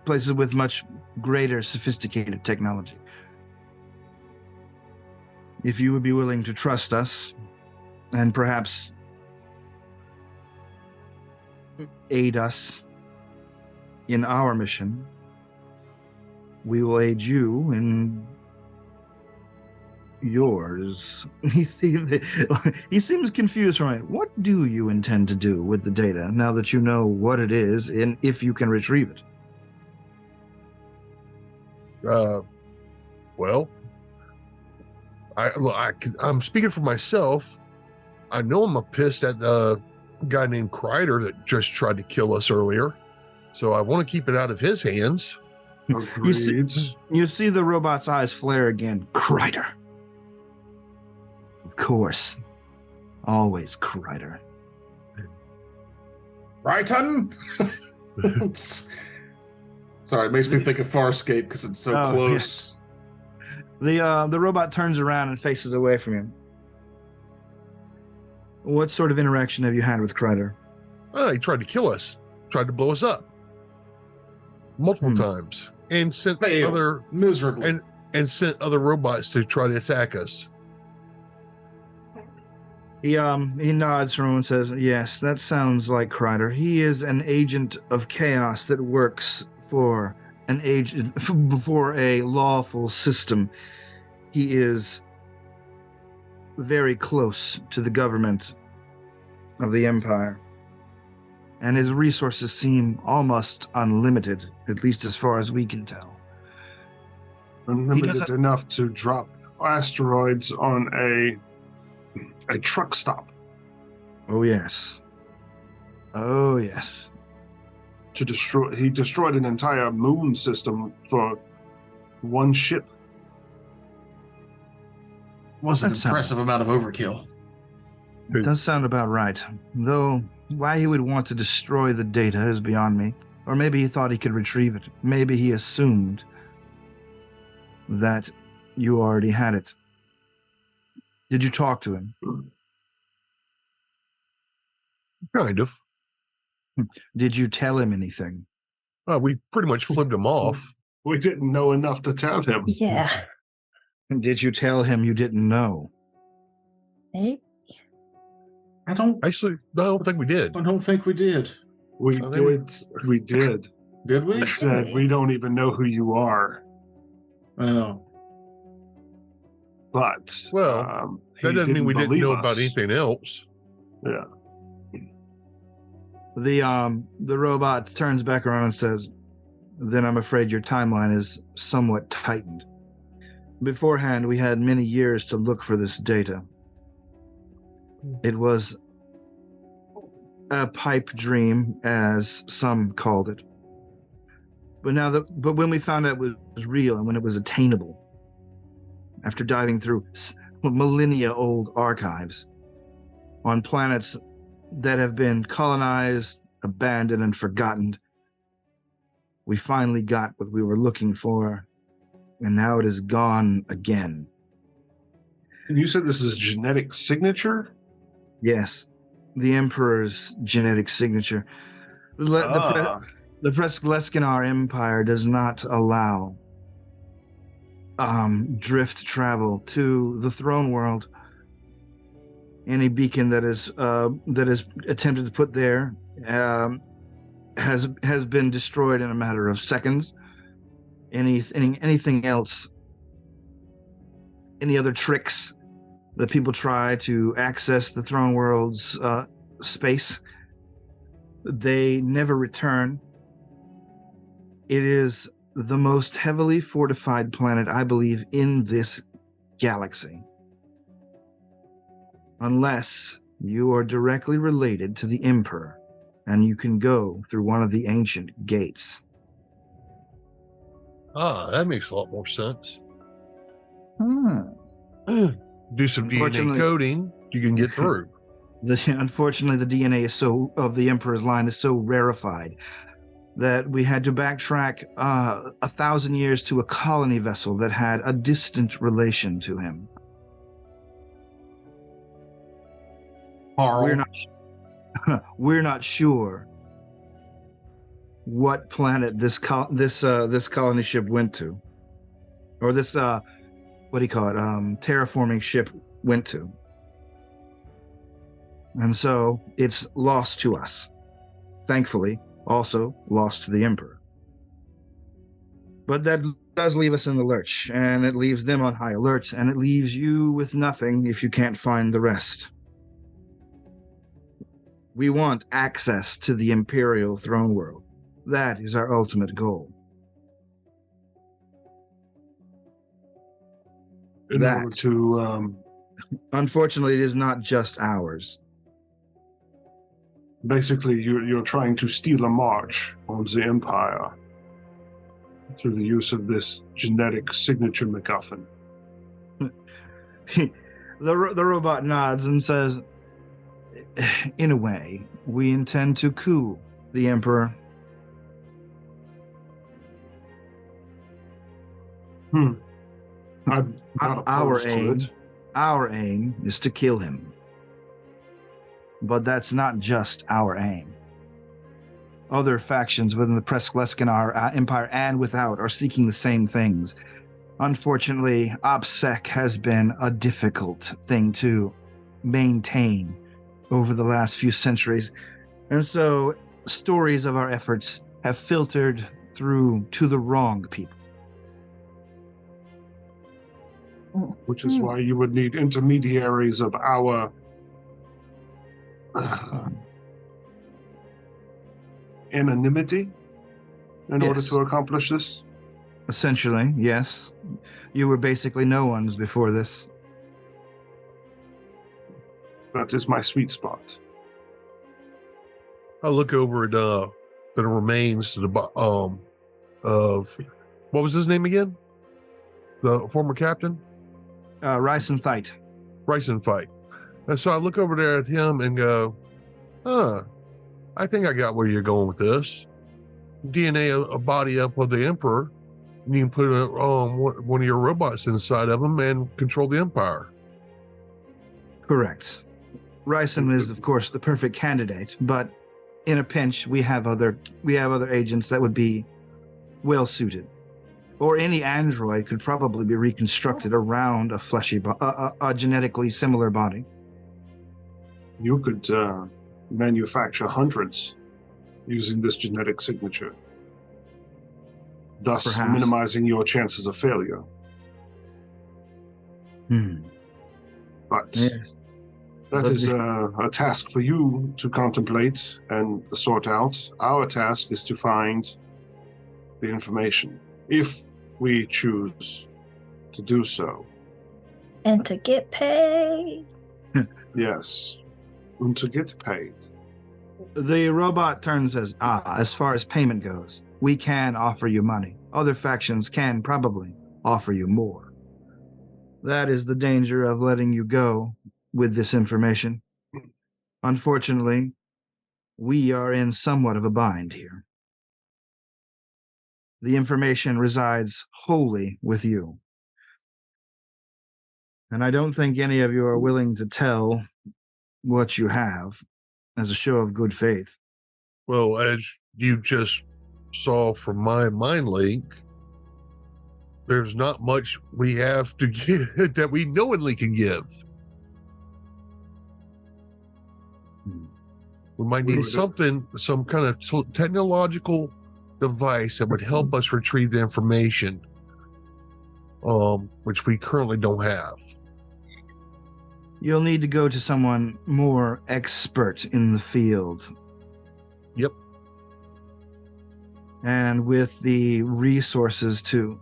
S2: Places with much greater sophisticated technology. If you would be willing to trust us and perhaps aid us in our mission, we will aid you in yours. He seems confused from it. What do you intend to do with the data now that you know what it is and if you can retrieve it?
S5: Well, I'm speaking for myself. I know I'm pissed at the guy named Kreider that just tried to kill us earlier. So I want to keep it out of his hands.
S2: You see the robot's eyes flare again. Kreider. Of course. Always Kreider.
S1: Brighton? Sorry, it makes me think of Farscape because it's so close.
S2: Yeah. The robot turns around and faces away from him. What sort of interaction have you had with Kreider?
S5: He tried to kill us, tried to blow us up multiple times, and sent
S1: miserably
S5: and sent other robots to try to attack us.
S2: He nods from him and says, "Yes, that sounds like Kreider. He is an agent of chaos that works for a lawful system. He is very close to the government of the Empire, and his resources seem almost unlimited, at least as far as we can tell.
S3: Unlimited enough to drop asteroids on a truck stop.
S2: Oh yes. Oh yes.
S3: He destroyed an entire moon system for one ship.
S1: Was an impressive amount of overkill.
S2: It does sound about right. Though why he would want to destroy the data is beyond me. Or maybe he thought he could retrieve it. Maybe he assumed that you already had it. Did you talk to him?
S5: Kind of.
S2: Did you tell him anything?
S5: We pretty much flipped him off.
S3: We didn't know enough to tell him.
S4: Yeah.
S2: Did you tell him you didn't know?
S4: Maybe.
S1: I don't
S5: think we did.
S1: I don't think we did.
S3: We did.
S1: Did we?
S3: We said we don't even know who you are.
S1: Oh.
S3: But
S5: that doesn't mean we didn't know about anything else.
S3: Yeah.
S2: The robot turns back around and says, "Then I'm afraid your timeline is somewhat tightened. Beforehand, we had many years to look for this data. It was a pipe dream, as some called it. But when we found out it was real and when it was attainable, after diving through millennia-old archives on planets that have been colonized, abandoned, and forgotten, we finally got what we were looking for, and now it is gone again."
S3: And you said this is a genetic signature?
S2: Yes, the Emperor's genetic signature. The Presgleskinar Empire does not allow drift travel to the throne world. Any beacon that is attempted to put there has been destroyed in a matter of seconds. Anything else, any other tricks that people try to access the throne world's space, they never return. It is the most heavily fortified planet, I believe, in this galaxy. Unless you are directly related to the Emperor, and you can go through one of the ancient gates.
S5: That makes a lot more sense.
S4: Hmm.
S5: Do some DNA coding, you can get through.
S2: Unfortunately, the DNA of the Emperor's line is so rarefied that we had to backtrack 1,000 years to a colony vessel that had a distant relation to him.
S1: Carl.
S2: We're not sure what planet this colony ship went to, or this what do you call it? Terraforming ship went to, and so it's lost to us. Thankfully, also lost to the Emperor. But that does leave us in the lurch, and it leaves them on high alert, and it leaves you with nothing if you can't find the rest. We want access to the Imperial throne world. That is our ultimate goal.
S3: In order to...
S2: Unfortunately, it is not just ours.
S3: Basically, you're trying to steal a march on the Empire through the use of this genetic signature MacGuffin.
S2: The robot nods and says, in a way, we intend to coup the Emperor. Our aim is to kill him. But that's not just our aim. Other factions within the Preskleskan Empire and without are seeking the same things. Unfortunately, OPSEC has been a difficult thing to maintain over the last few centuries. And so stories of our efforts have filtered through to the wrong people.
S3: Which is why you would need intermediaries of our anonymity in order to accomplish this?
S2: Essentially, yes. You were basically no ones before this.
S3: That is my sweet spot.
S5: I look over at the remains of what was his name again? The former captain?
S2: Ryson Thite.
S5: Ryson Thite. And so I look over there at him and go, I think I got where you're going with this. DNA a body up of the Emperor, and you can put one of your robots inside of him and control the Empire.
S2: Correct. Ryson is, of course, the perfect candidate, but in a pinch, we have other agents that would be well suited. Or any android could probably be reconstructed around a fleshy, a genetically similar body.
S3: You could manufacture hundreds using this genetic signature, thus
S2: Perhaps.
S3: Minimizing your chances of failure. But that is a task for you to contemplate and sort out. Our task is to find the information, if we choose to do so.
S4: And to get paid.
S3: Yes. And to get paid.
S2: The robot turns and says, as far as payment goes, we can offer you money. Other factions can probably offer you more. That is the danger of letting you go with this information. Unfortunately, we are in somewhat of a bind here. The information resides wholly with you. And I don't think any of you are willing to tell what you have as a show of good faith.
S5: Well, as you just saw from my mind link, there's not much we have to give that we knowingly can give. We might need some kind of technological device that would help us retrieve the information, which we currently don't have.
S2: You'll need to go to someone more expert in the field.
S5: Yep.
S2: And with the resources to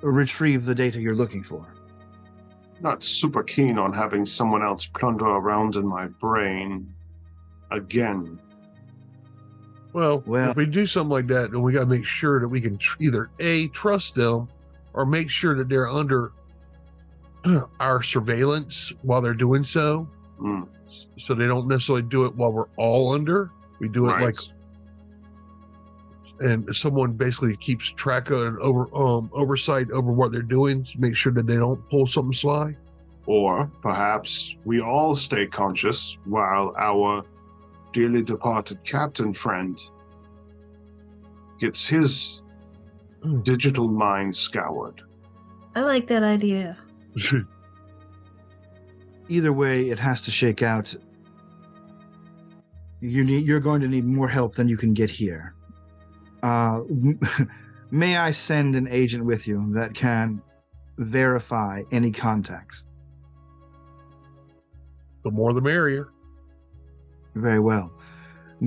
S2: retrieve the data you're looking for.
S3: Not super keen on having someone else plunder around in my brain again.
S5: Well, if we do something like that, then we got to make sure that we can either A, trust them, or make sure that they're under our surveillance while they're doing so. So they don't necessarily do it while we're all under. We do it like, and someone basically keeps track of and oversight over what they're doing to make sure that they don't pull something sly.
S3: Or perhaps we all stay conscious while our dearly departed captain friend gets his digital mind scoured.
S4: I like that idea.
S2: Either way, it has to shake out. You're going to need more help than you can get here. May I send an agent with you that can verify any contacts?
S5: The more the merrier.
S2: Very well.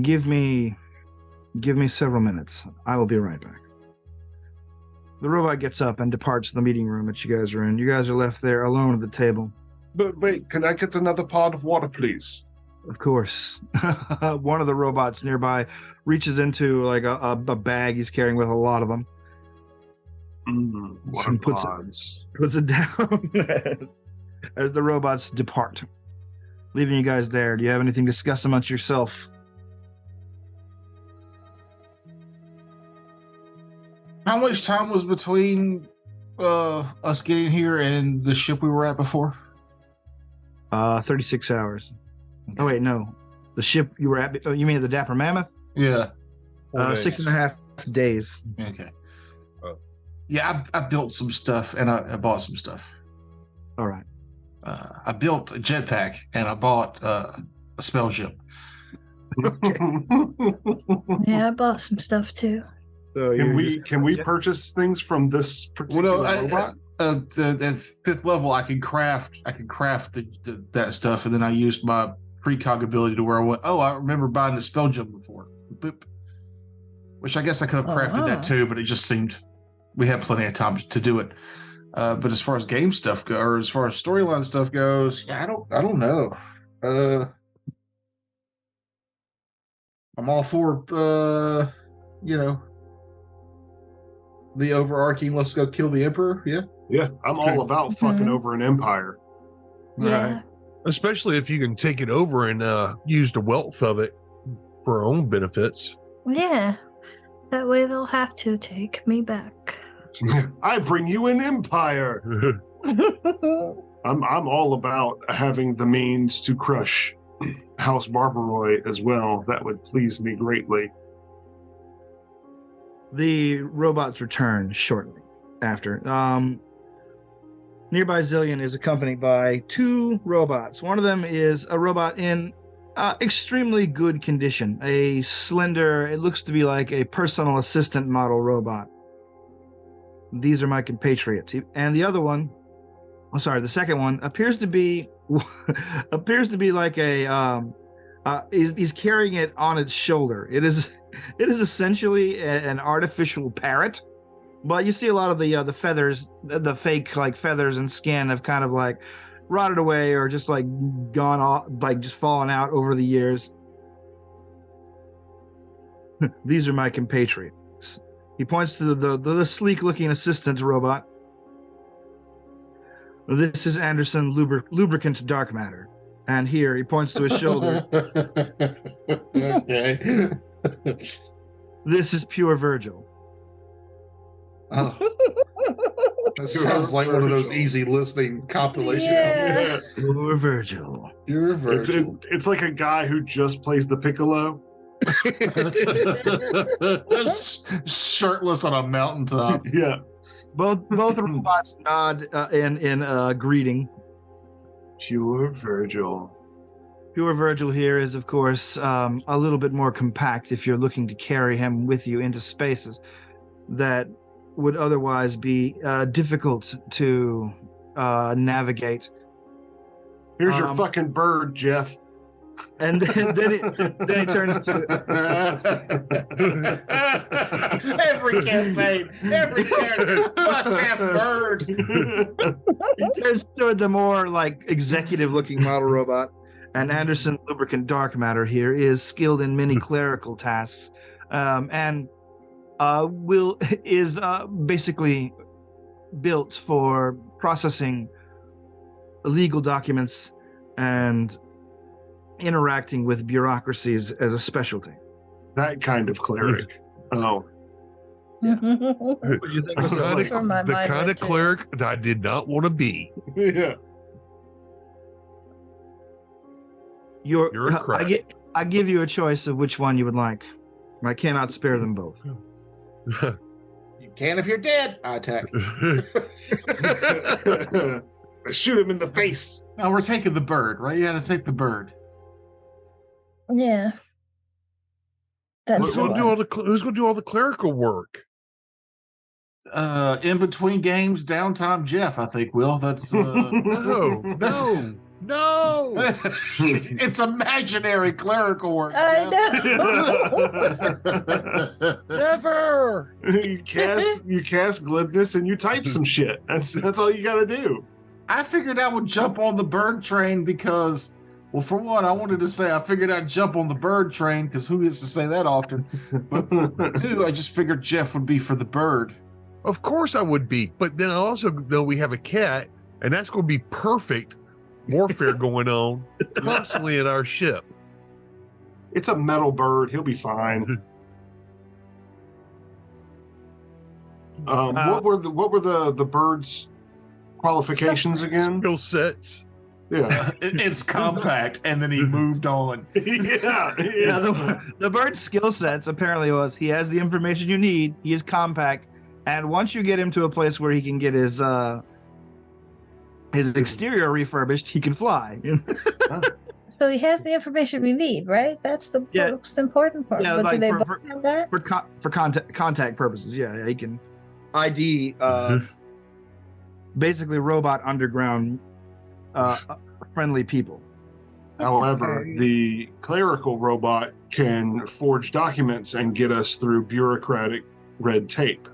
S2: Give me several minutes. I will be right back. The robot gets up and departs the meeting room that you guys are in. You guys are left there alone at the table.
S3: But wait, can I get another pot of water, please?
S2: Of course. One of the robots nearby reaches into like a bag he's carrying with a lot of them.
S3: And puts
S2: it down as the robots depart, leaving you guys there. Do you have anything to discuss amongst yourself?
S1: How much time was between us getting here and the ship we were at before?
S2: 36 hours. Oh, wait, no. The ship you were at, you mean the Dapper Mammoth?
S1: Yeah.
S2: 6.5 days.
S1: Okay. Yeah, I built some stuff and I bought some stuff.
S2: All right.
S1: I built a jetpack and I bought a spell gem.
S4: Yeah, I bought some stuff too.
S2: So
S3: can we purchase things from this particular robot?
S1: At 5th level, I can craft that stuff, and then I used my precog ability to where I went, I remember buying the spell gem before. Boop. Which I guess I could have crafted that too, but it just seemed we had plenty of time to do it. But as far as game stuff goes, or as far as storyline stuff goes, yeah, I don't know. I'm all for the overarching let's go kill the emperor.
S3: Yeah, I'm all about fucking over an empire.
S4: Yeah.
S2: Right.
S5: Especially if you can take it over and use the wealth of it for our own benefits.
S4: Yeah. That way they'll have to take me back.
S3: I bring you an empire. I'm all about having the means to crush House Barbaroy as well. That would please me greatly.
S2: The robots return shortly after. Nearby Zillion is accompanied by 2 robots. One of them is a robot in extremely good condition. A slender, it looks to be like a personal assistant model robot. These are my compatriots. And the other one, the second one appears to be like a he's carrying it on its shoulder. It is essentially an artificial parrot, but you see a lot of the feathers, the fake like feathers and skin have kind of like rotted away or just like gone off, like just fallen out over the years. These are my compatriots. He points to the sleek looking assistant robot. This is Anderson Lubricant Dark Matter. And here he points to his shoulder.
S1: Okay.
S2: This is Pure Virgil.
S1: Oh. That sounds like one of those easy listening compilations.
S4: Yeah.
S2: Pure Virgil.
S1: Pure Virgil.
S3: It's like a guy who just plays the piccolo.
S1: Shirtless on a mountaintop.
S3: Yeah.
S2: Both robots nod in greeting.
S3: Pure Virgil.
S2: Pure Virgil here is, of course, a little bit more compact if you're looking to carry him with you into spaces that would otherwise be difficult to navigate.
S3: Here's your fucking bird, Jeff.
S2: And then he turns to
S1: every character must have bird.
S2: He turns toward the more like executive looking model robot. And Anderson Lubricant Dark Matter here is skilled in many clerical tasks, and is basically built for processing legal documents and interacting with bureaucracies as a specialty.
S3: That kind of cleric. Oh.
S2: Yeah. What do you think was
S5: the kind of cleric that I did not want to be.
S3: Yeah.
S5: You're a crack.
S2: I give you a choice of which one you would like. I cannot spare them both.
S1: You can if you're dead. I attack.
S3: Shoot him in the face.
S1: No, we're taking the bird, right? You got to take the bird.
S4: Yeah. That's
S5: who's going to do all the clerical work?
S1: In between games, downtime Jeff, I think, Will. That's
S5: No.
S1: It's imaginary clerical work.
S4: I
S1: know.
S5: Never.
S3: You cast glibness and you type some shit. That's all you got to do.
S1: I figured I would jump on the bird train because, well, for one, I wanted to say I figured I'd jump on the bird train because who gets to say that often? But for two, I just figured Jeff would be for the bird.
S5: Of course I would be, but then I also know we have a cat, and that's going to be perfect warfare going on constantly in our ship.
S3: It's a metal bird. He'll be fine. What were the bird's qualifications again?
S5: Skill sets.
S3: Yeah,
S1: it's compact, and then he moved on.
S3: Yeah.
S2: The bird's skill sets apparently was he has the information you need. He is compact, and once you get him to a place where he can get his exterior refurbished, he can fly.
S4: So he has the information we need, right? That's the most important part.
S2: Yeah,
S4: but
S2: like
S4: do they both have that?
S2: For contact purposes, yeah, he can ID basically robot underground friendly people.
S3: However, the clerical robot can forge documents and get us through bureaucratic red tape.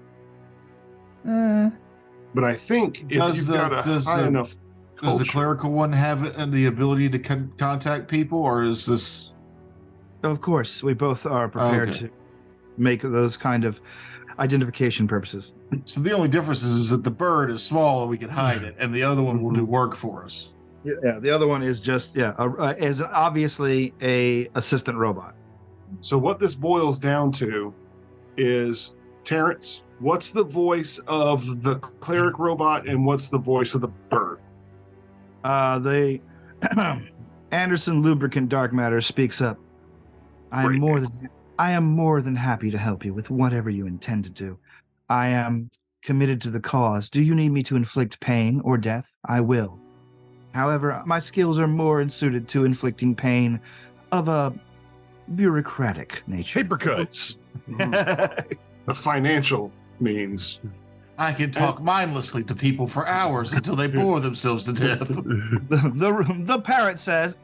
S3: But I think if you've got a high enough culture,
S1: does the clerical one have the ability to contact people, or is this?
S2: Of course, we both are prepared to make those kind of identification purposes.
S1: So the only difference is that the bird is small and we can hide it, and the other one will do work for us.
S2: Yeah, the other one is just is obviously a assistant robot.
S3: So what this boils down to is, Terrence, what's the voice of the cleric robot and what's the voice of the bird?
S2: The Anderson Lubricant Dark Matter speaks up. I am more than happy to help you with whatever you intend to do. I am committed to the cause. Do you need me to inflict pain or death? I will. However, my skills are more suited to inflicting pain of a bureaucratic nature.
S5: Paper cuts.
S3: A financial means.
S1: I can talk mindlessly to people for hours until they bore themselves to death.
S2: The parrot says,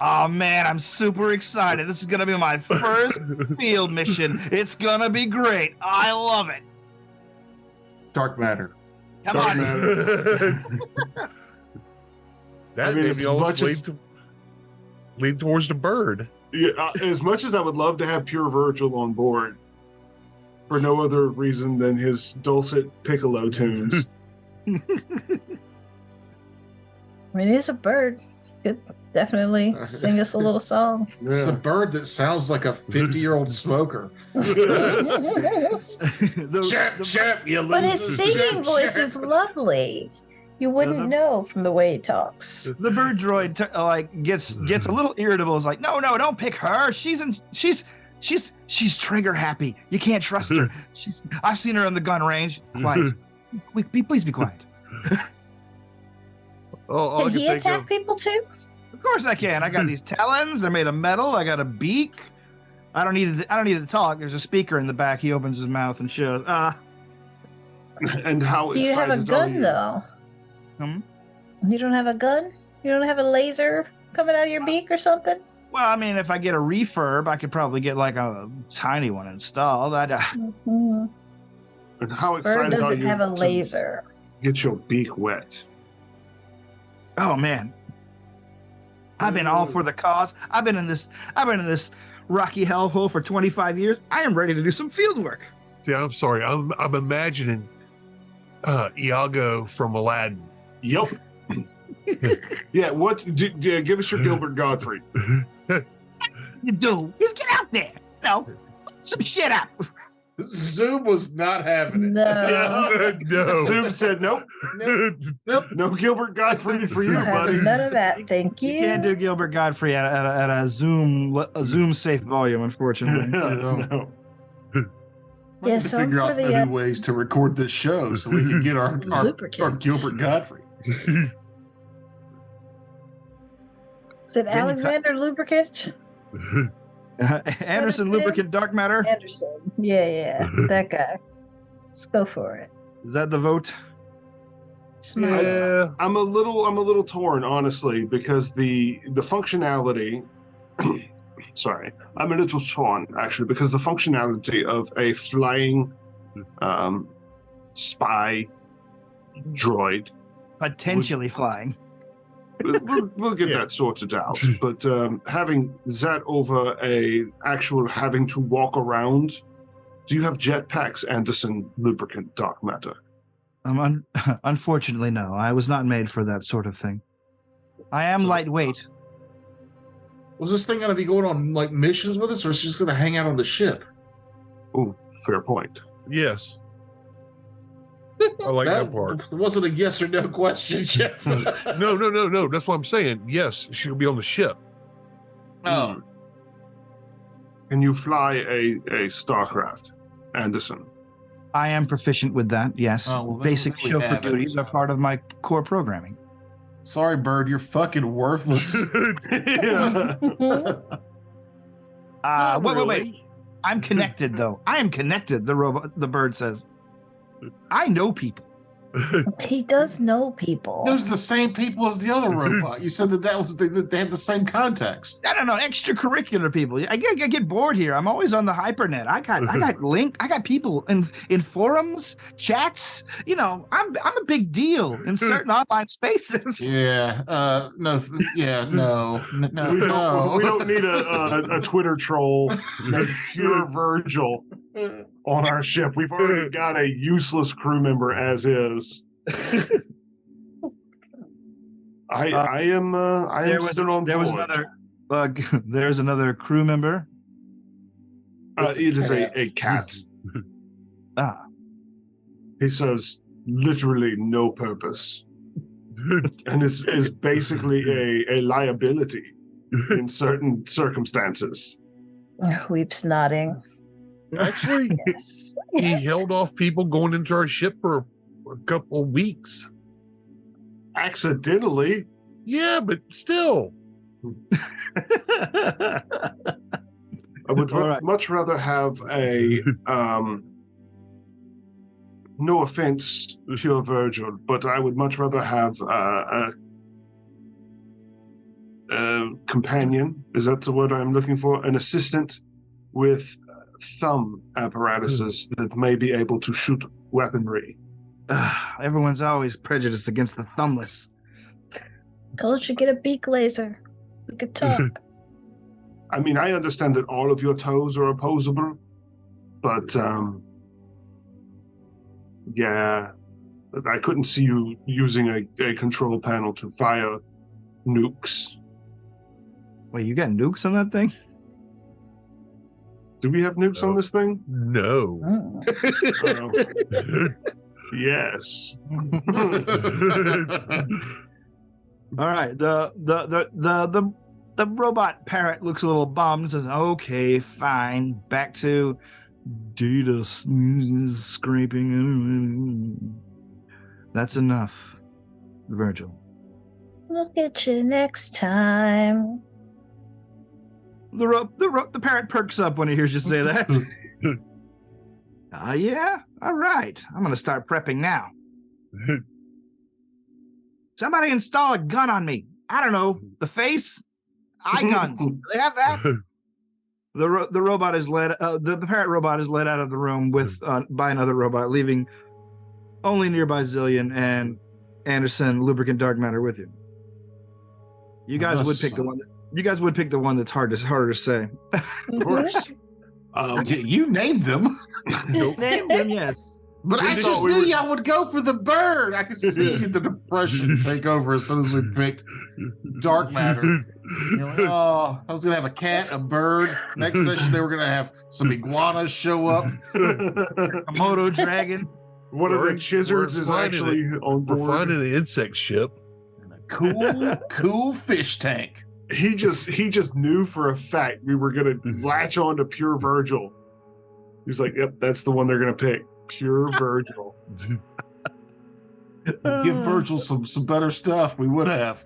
S2: "Oh man, I'm super excited. This is going to be my first field mission. It's going to be great. I love it."
S1: Dark matter.
S2: Come on.
S5: That made me almost lean towards the bird.
S3: Yeah, as much as I would love to have Pure Virgil on board, for no other reason than his dulcet piccolo tunes.
S4: I mean, he's a bird. Could definitely sing us a little song.
S1: It's a bird that sounds like a 50-year-old smoker. Chirp, you
S4: but his singing voice is lovely. You wouldn't know from the way he talks.
S2: The bird droid gets a little irritable. It's like, no, don't pick her. She's trigger happy. You can't trust her. I've seen her on the gun range. Quiet. Please be quiet.
S4: Can he attack people too?
S2: Of course I can. I got these talons. They're made of metal. I got a beak. I don't need to talk. There's a speaker in the back. He opens his mouth and shows.
S3: And how
S4: do you have a gun though? You don't have a gun? You don't have a laser coming out of your beak or something?
S2: Well, I mean, if I get a refurb, I could probably get like a tiny one installed.
S3: And how excited
S4: Bird doesn't
S3: are you
S4: have a laser.
S3: Get your beak wet.
S2: Oh man, I've been all for the cause. I've been in this rocky hellhole for 25 years. I am ready to do some field work.
S5: See, I'm sorry. I'm imagining Iago from Aladdin.
S3: Yep. Yeah, give us your Gilbert Godfrey.
S2: You do is get out there. Fuck some shit up.
S1: Zoom was not having it.
S4: No.
S5: No.
S3: Zoom said, nope. No Gilbert Godfrey for you, buddy.
S4: None of that. Thank you.
S2: You can't do Gilbert Godfrey at a Zoom safe volume, unfortunately.
S3: No.
S1: We
S4: Yeah,
S1: need to
S4: so
S1: figure
S4: for
S1: out
S4: the,
S1: new ways to record this show so we can get our
S4: lubricant.
S1: Gilbert Godfrey.
S4: Is it Alexander Lubricant?
S2: Anderson Lubricant Dark Matter.
S4: Anderson. Yeah, that guy. Let's go for it.
S2: Is that the vote?
S4: Smile.
S5: Yeah.
S3: I'm a little torn, honestly, because the functionality sorry, I'm a little torn actually, because the functionality of a flying spy droid,
S2: Potentially flying.
S3: we'll get that sorted out. But having that over having to walk around, do you have jetpacks, Anderson Lubricant Dark Matter?
S2: Unfortunately, no. I was not made for that sort of thing. I am lightweight.
S1: Was this thing going to be going on like missions with us, or is it just going to hang out on the ship?
S3: Oh, fair point.
S5: Yes. I like that part.
S1: Wasn't a yes or no question, Jeff.
S5: No. That's what I'm saying. Yes, she'll be on the ship.
S1: Oh.
S3: Can you fly a Starcraft, Anderson?
S2: I am proficient with that, yes.
S1: Oh, well,
S2: Basic
S1: then we
S2: chauffeur
S1: have it.
S2: duties are part of my core programming.
S1: Sorry, Bird, you're fucking worthless.
S3: Yeah.
S2: Wait. I'm connected, though. I am connected, the bird says. I know people.
S4: He does know people.
S1: Those are the same people as the other robot. You said that was they had the same context.
S2: I don't know, extracurricular people. I get bored here. I'm always on the hypernet. I got people in forums, chats. You know, I'm a big deal in certain online spaces.
S1: Yeah. No. No.
S3: We don't need a Twitter troll named Pure Virgil on our ship. We've already got a useless crew member as is. I am still on board.
S2: There's another crew member.
S3: It is a cat. He serves literally no purpose, and is basically a liability in certain circumstances.
S4: Weeps nodding.
S5: Actually,
S4: Yes.
S5: he held off people going into our ship for a couple of weeks.
S3: Accidentally.
S5: Yeah, but still.
S3: I would much rather have a no offense, Pure Virgil, but I would much rather have a companion. Is that the word I'm looking for? An assistant with thumb apparatuses that may be able to shoot weaponry.
S2: Everyone's always prejudiced against the thumbless.
S4: Don't you get a beak laser? We could talk.
S3: I mean, I understand that all of your toes are opposable, but yeah, I couldn't see you using a control panel to fire nukes.
S2: Wait, you got nukes on that thing?
S3: Do we have nukes on this thing?
S5: No.
S3: Yes.
S2: All right. The robot parrot looks a little bummed and says, "Okay, fine. Back to data scraping. That's enough, Virgil."
S4: We'll get you next time.
S2: The parrot perks up when he hears you say that. Yeah? All right. I'm going to start prepping now. Somebody install a gun on me. I don't know. The face? Eye guns. Do they have that? The robot is led. The parrot robot is led out of the room by another robot, leaving only nearby Zillion and Anderson Lubricant Dark Matter with you. You guys would pick the one. You guys would pick the one that's harder to say.
S3: Of course.
S1: You named them.
S2: Named them, yes.
S1: But I just knew y'all would go for the bird. I could see the depression take over as soon as we picked dark matter. Like, oh, I was gonna have a cat, a bird. Next session, they were gonna have some iguanas show up.
S2: A Komodo dragon.
S3: One of the Chizards is actually on board.
S5: We're finding an insect ship.
S1: And a cool fish tank.
S3: He just knew for a fact we were gonna latch on to Pure Virgil. He's like, yep, that's the one they're gonna pick. Pure Virgil.
S1: Give Virgil some better stuff. We would have.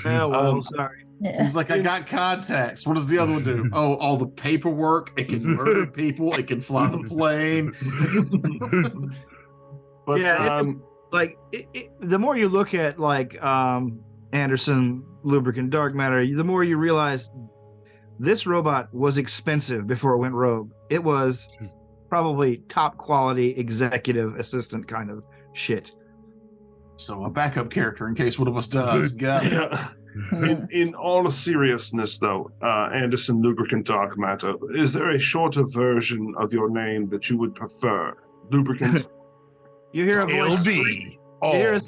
S3: Sorry.
S1: He's like, I got contacts. What does the other one do? Oh, all the paperwork. It can murder people. It can fly the plane.
S3: But
S2: yeah, the more you look at Anderson lubricant dark matter, the more you realize this robot was expensive before it went rogue. It was probably top quality executive assistant kind of shit.
S1: So a backup character in case one of us dies. Got it.
S3: Yeah. In all seriousness, though, Anderson Lubricant Dark Matter, is there a shorter version of your name that you would prefer? Lubricant.
S2: You hear a voice.
S5: LD.
S2: You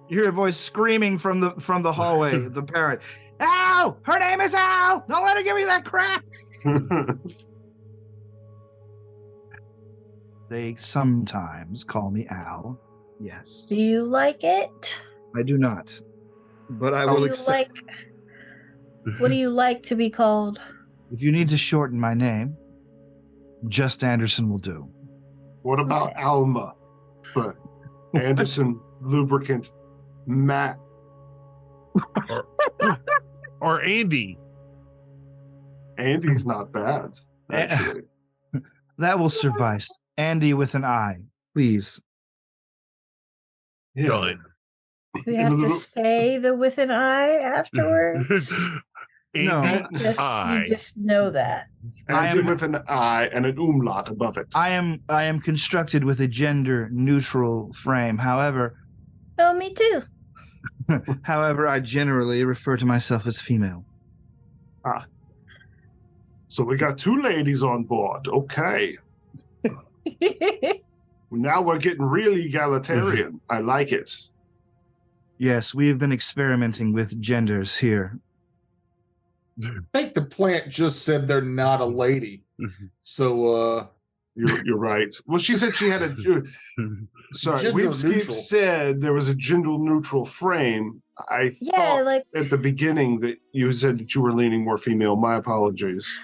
S2: hear a voice screaming from the hallway. The parrot. Al! Her name is Al! Don't let her give me that crap! They sometimes call me Al. Yes.
S4: Do you like it?
S2: I do not. But I will accept.
S4: What do you like to be called?
S2: If you need to shorten my name, just Anderson will do.
S3: What about Alma for Anderson Lubricant Matt?
S5: Or Andy.
S3: Andy's not bad, actually.
S2: That will suffice. Andy with an I, please.
S3: Yeah.
S5: Done.
S4: We have to say the with an I afterwards.
S2: No,
S4: you just know that.
S3: Andy with an I and an umlaut above it.
S2: I am constructed with a gender neutral frame. However,
S4: Oh, me too.
S2: I generally refer to myself as female.
S3: So we got two ladies on board. Okay. Now we're getting really egalitarian. I like it.
S2: Yes, we have been experimenting with genders here.
S1: I think the plant just said they're not a lady. So
S3: you're right. Well, she said she had a sorry, Weepskeep said there was a gender neutral frame. I thought at the beginning that you said that you were leaning more female. My apologies.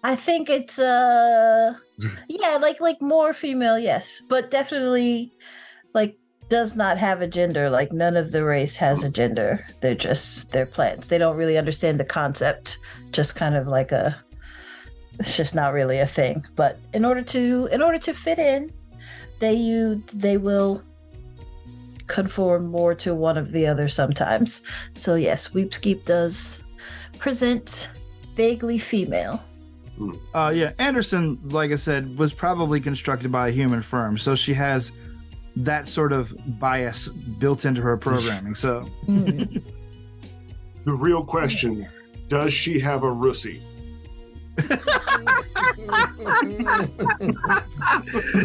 S4: I think it's like more female, yes, but definitely does not have a gender. Like none of the race has a gender. They're plants. They don't really understand the concept. Just kind of like it's just not really a thing. But in order to fit in, they will conform more to one of the other sometimes. So yes, Weepskeep does present vaguely female.
S2: Yeah, Anderson, like I said, was probably constructed by a human firm, so she has that sort of bias built into her programming. So
S3: the real question, does she have a Russie?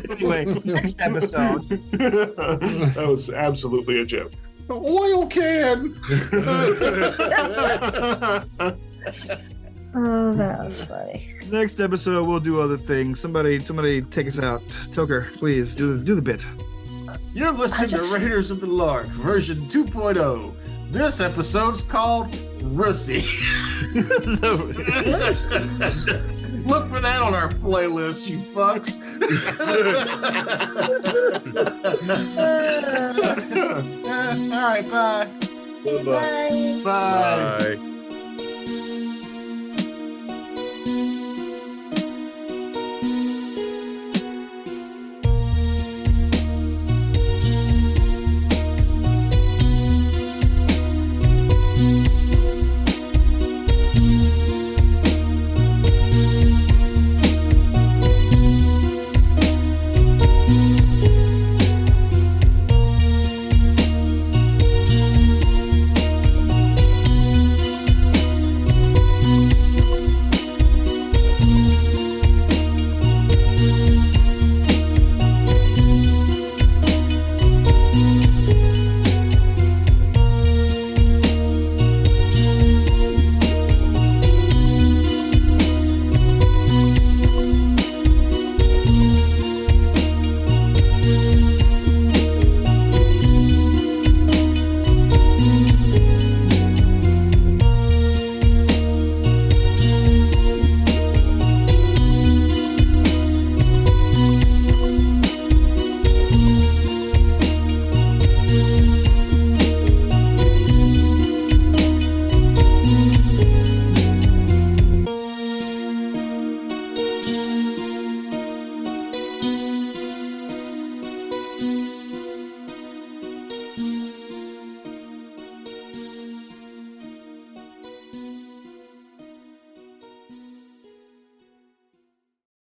S2: Anyway, next episode.
S3: That was absolutely a joke.
S1: Oil can.
S4: Oh, that was funny.
S2: Next episode, we'll do other things. Somebody take us out. Toker, please do the bit.
S1: You're listening to Raiders of the Lark, version 2.0. This episode's called Russie. Look for that on our playlist, you fucks. All right, bye.
S4: Bye.
S3: Bye.
S5: Bye.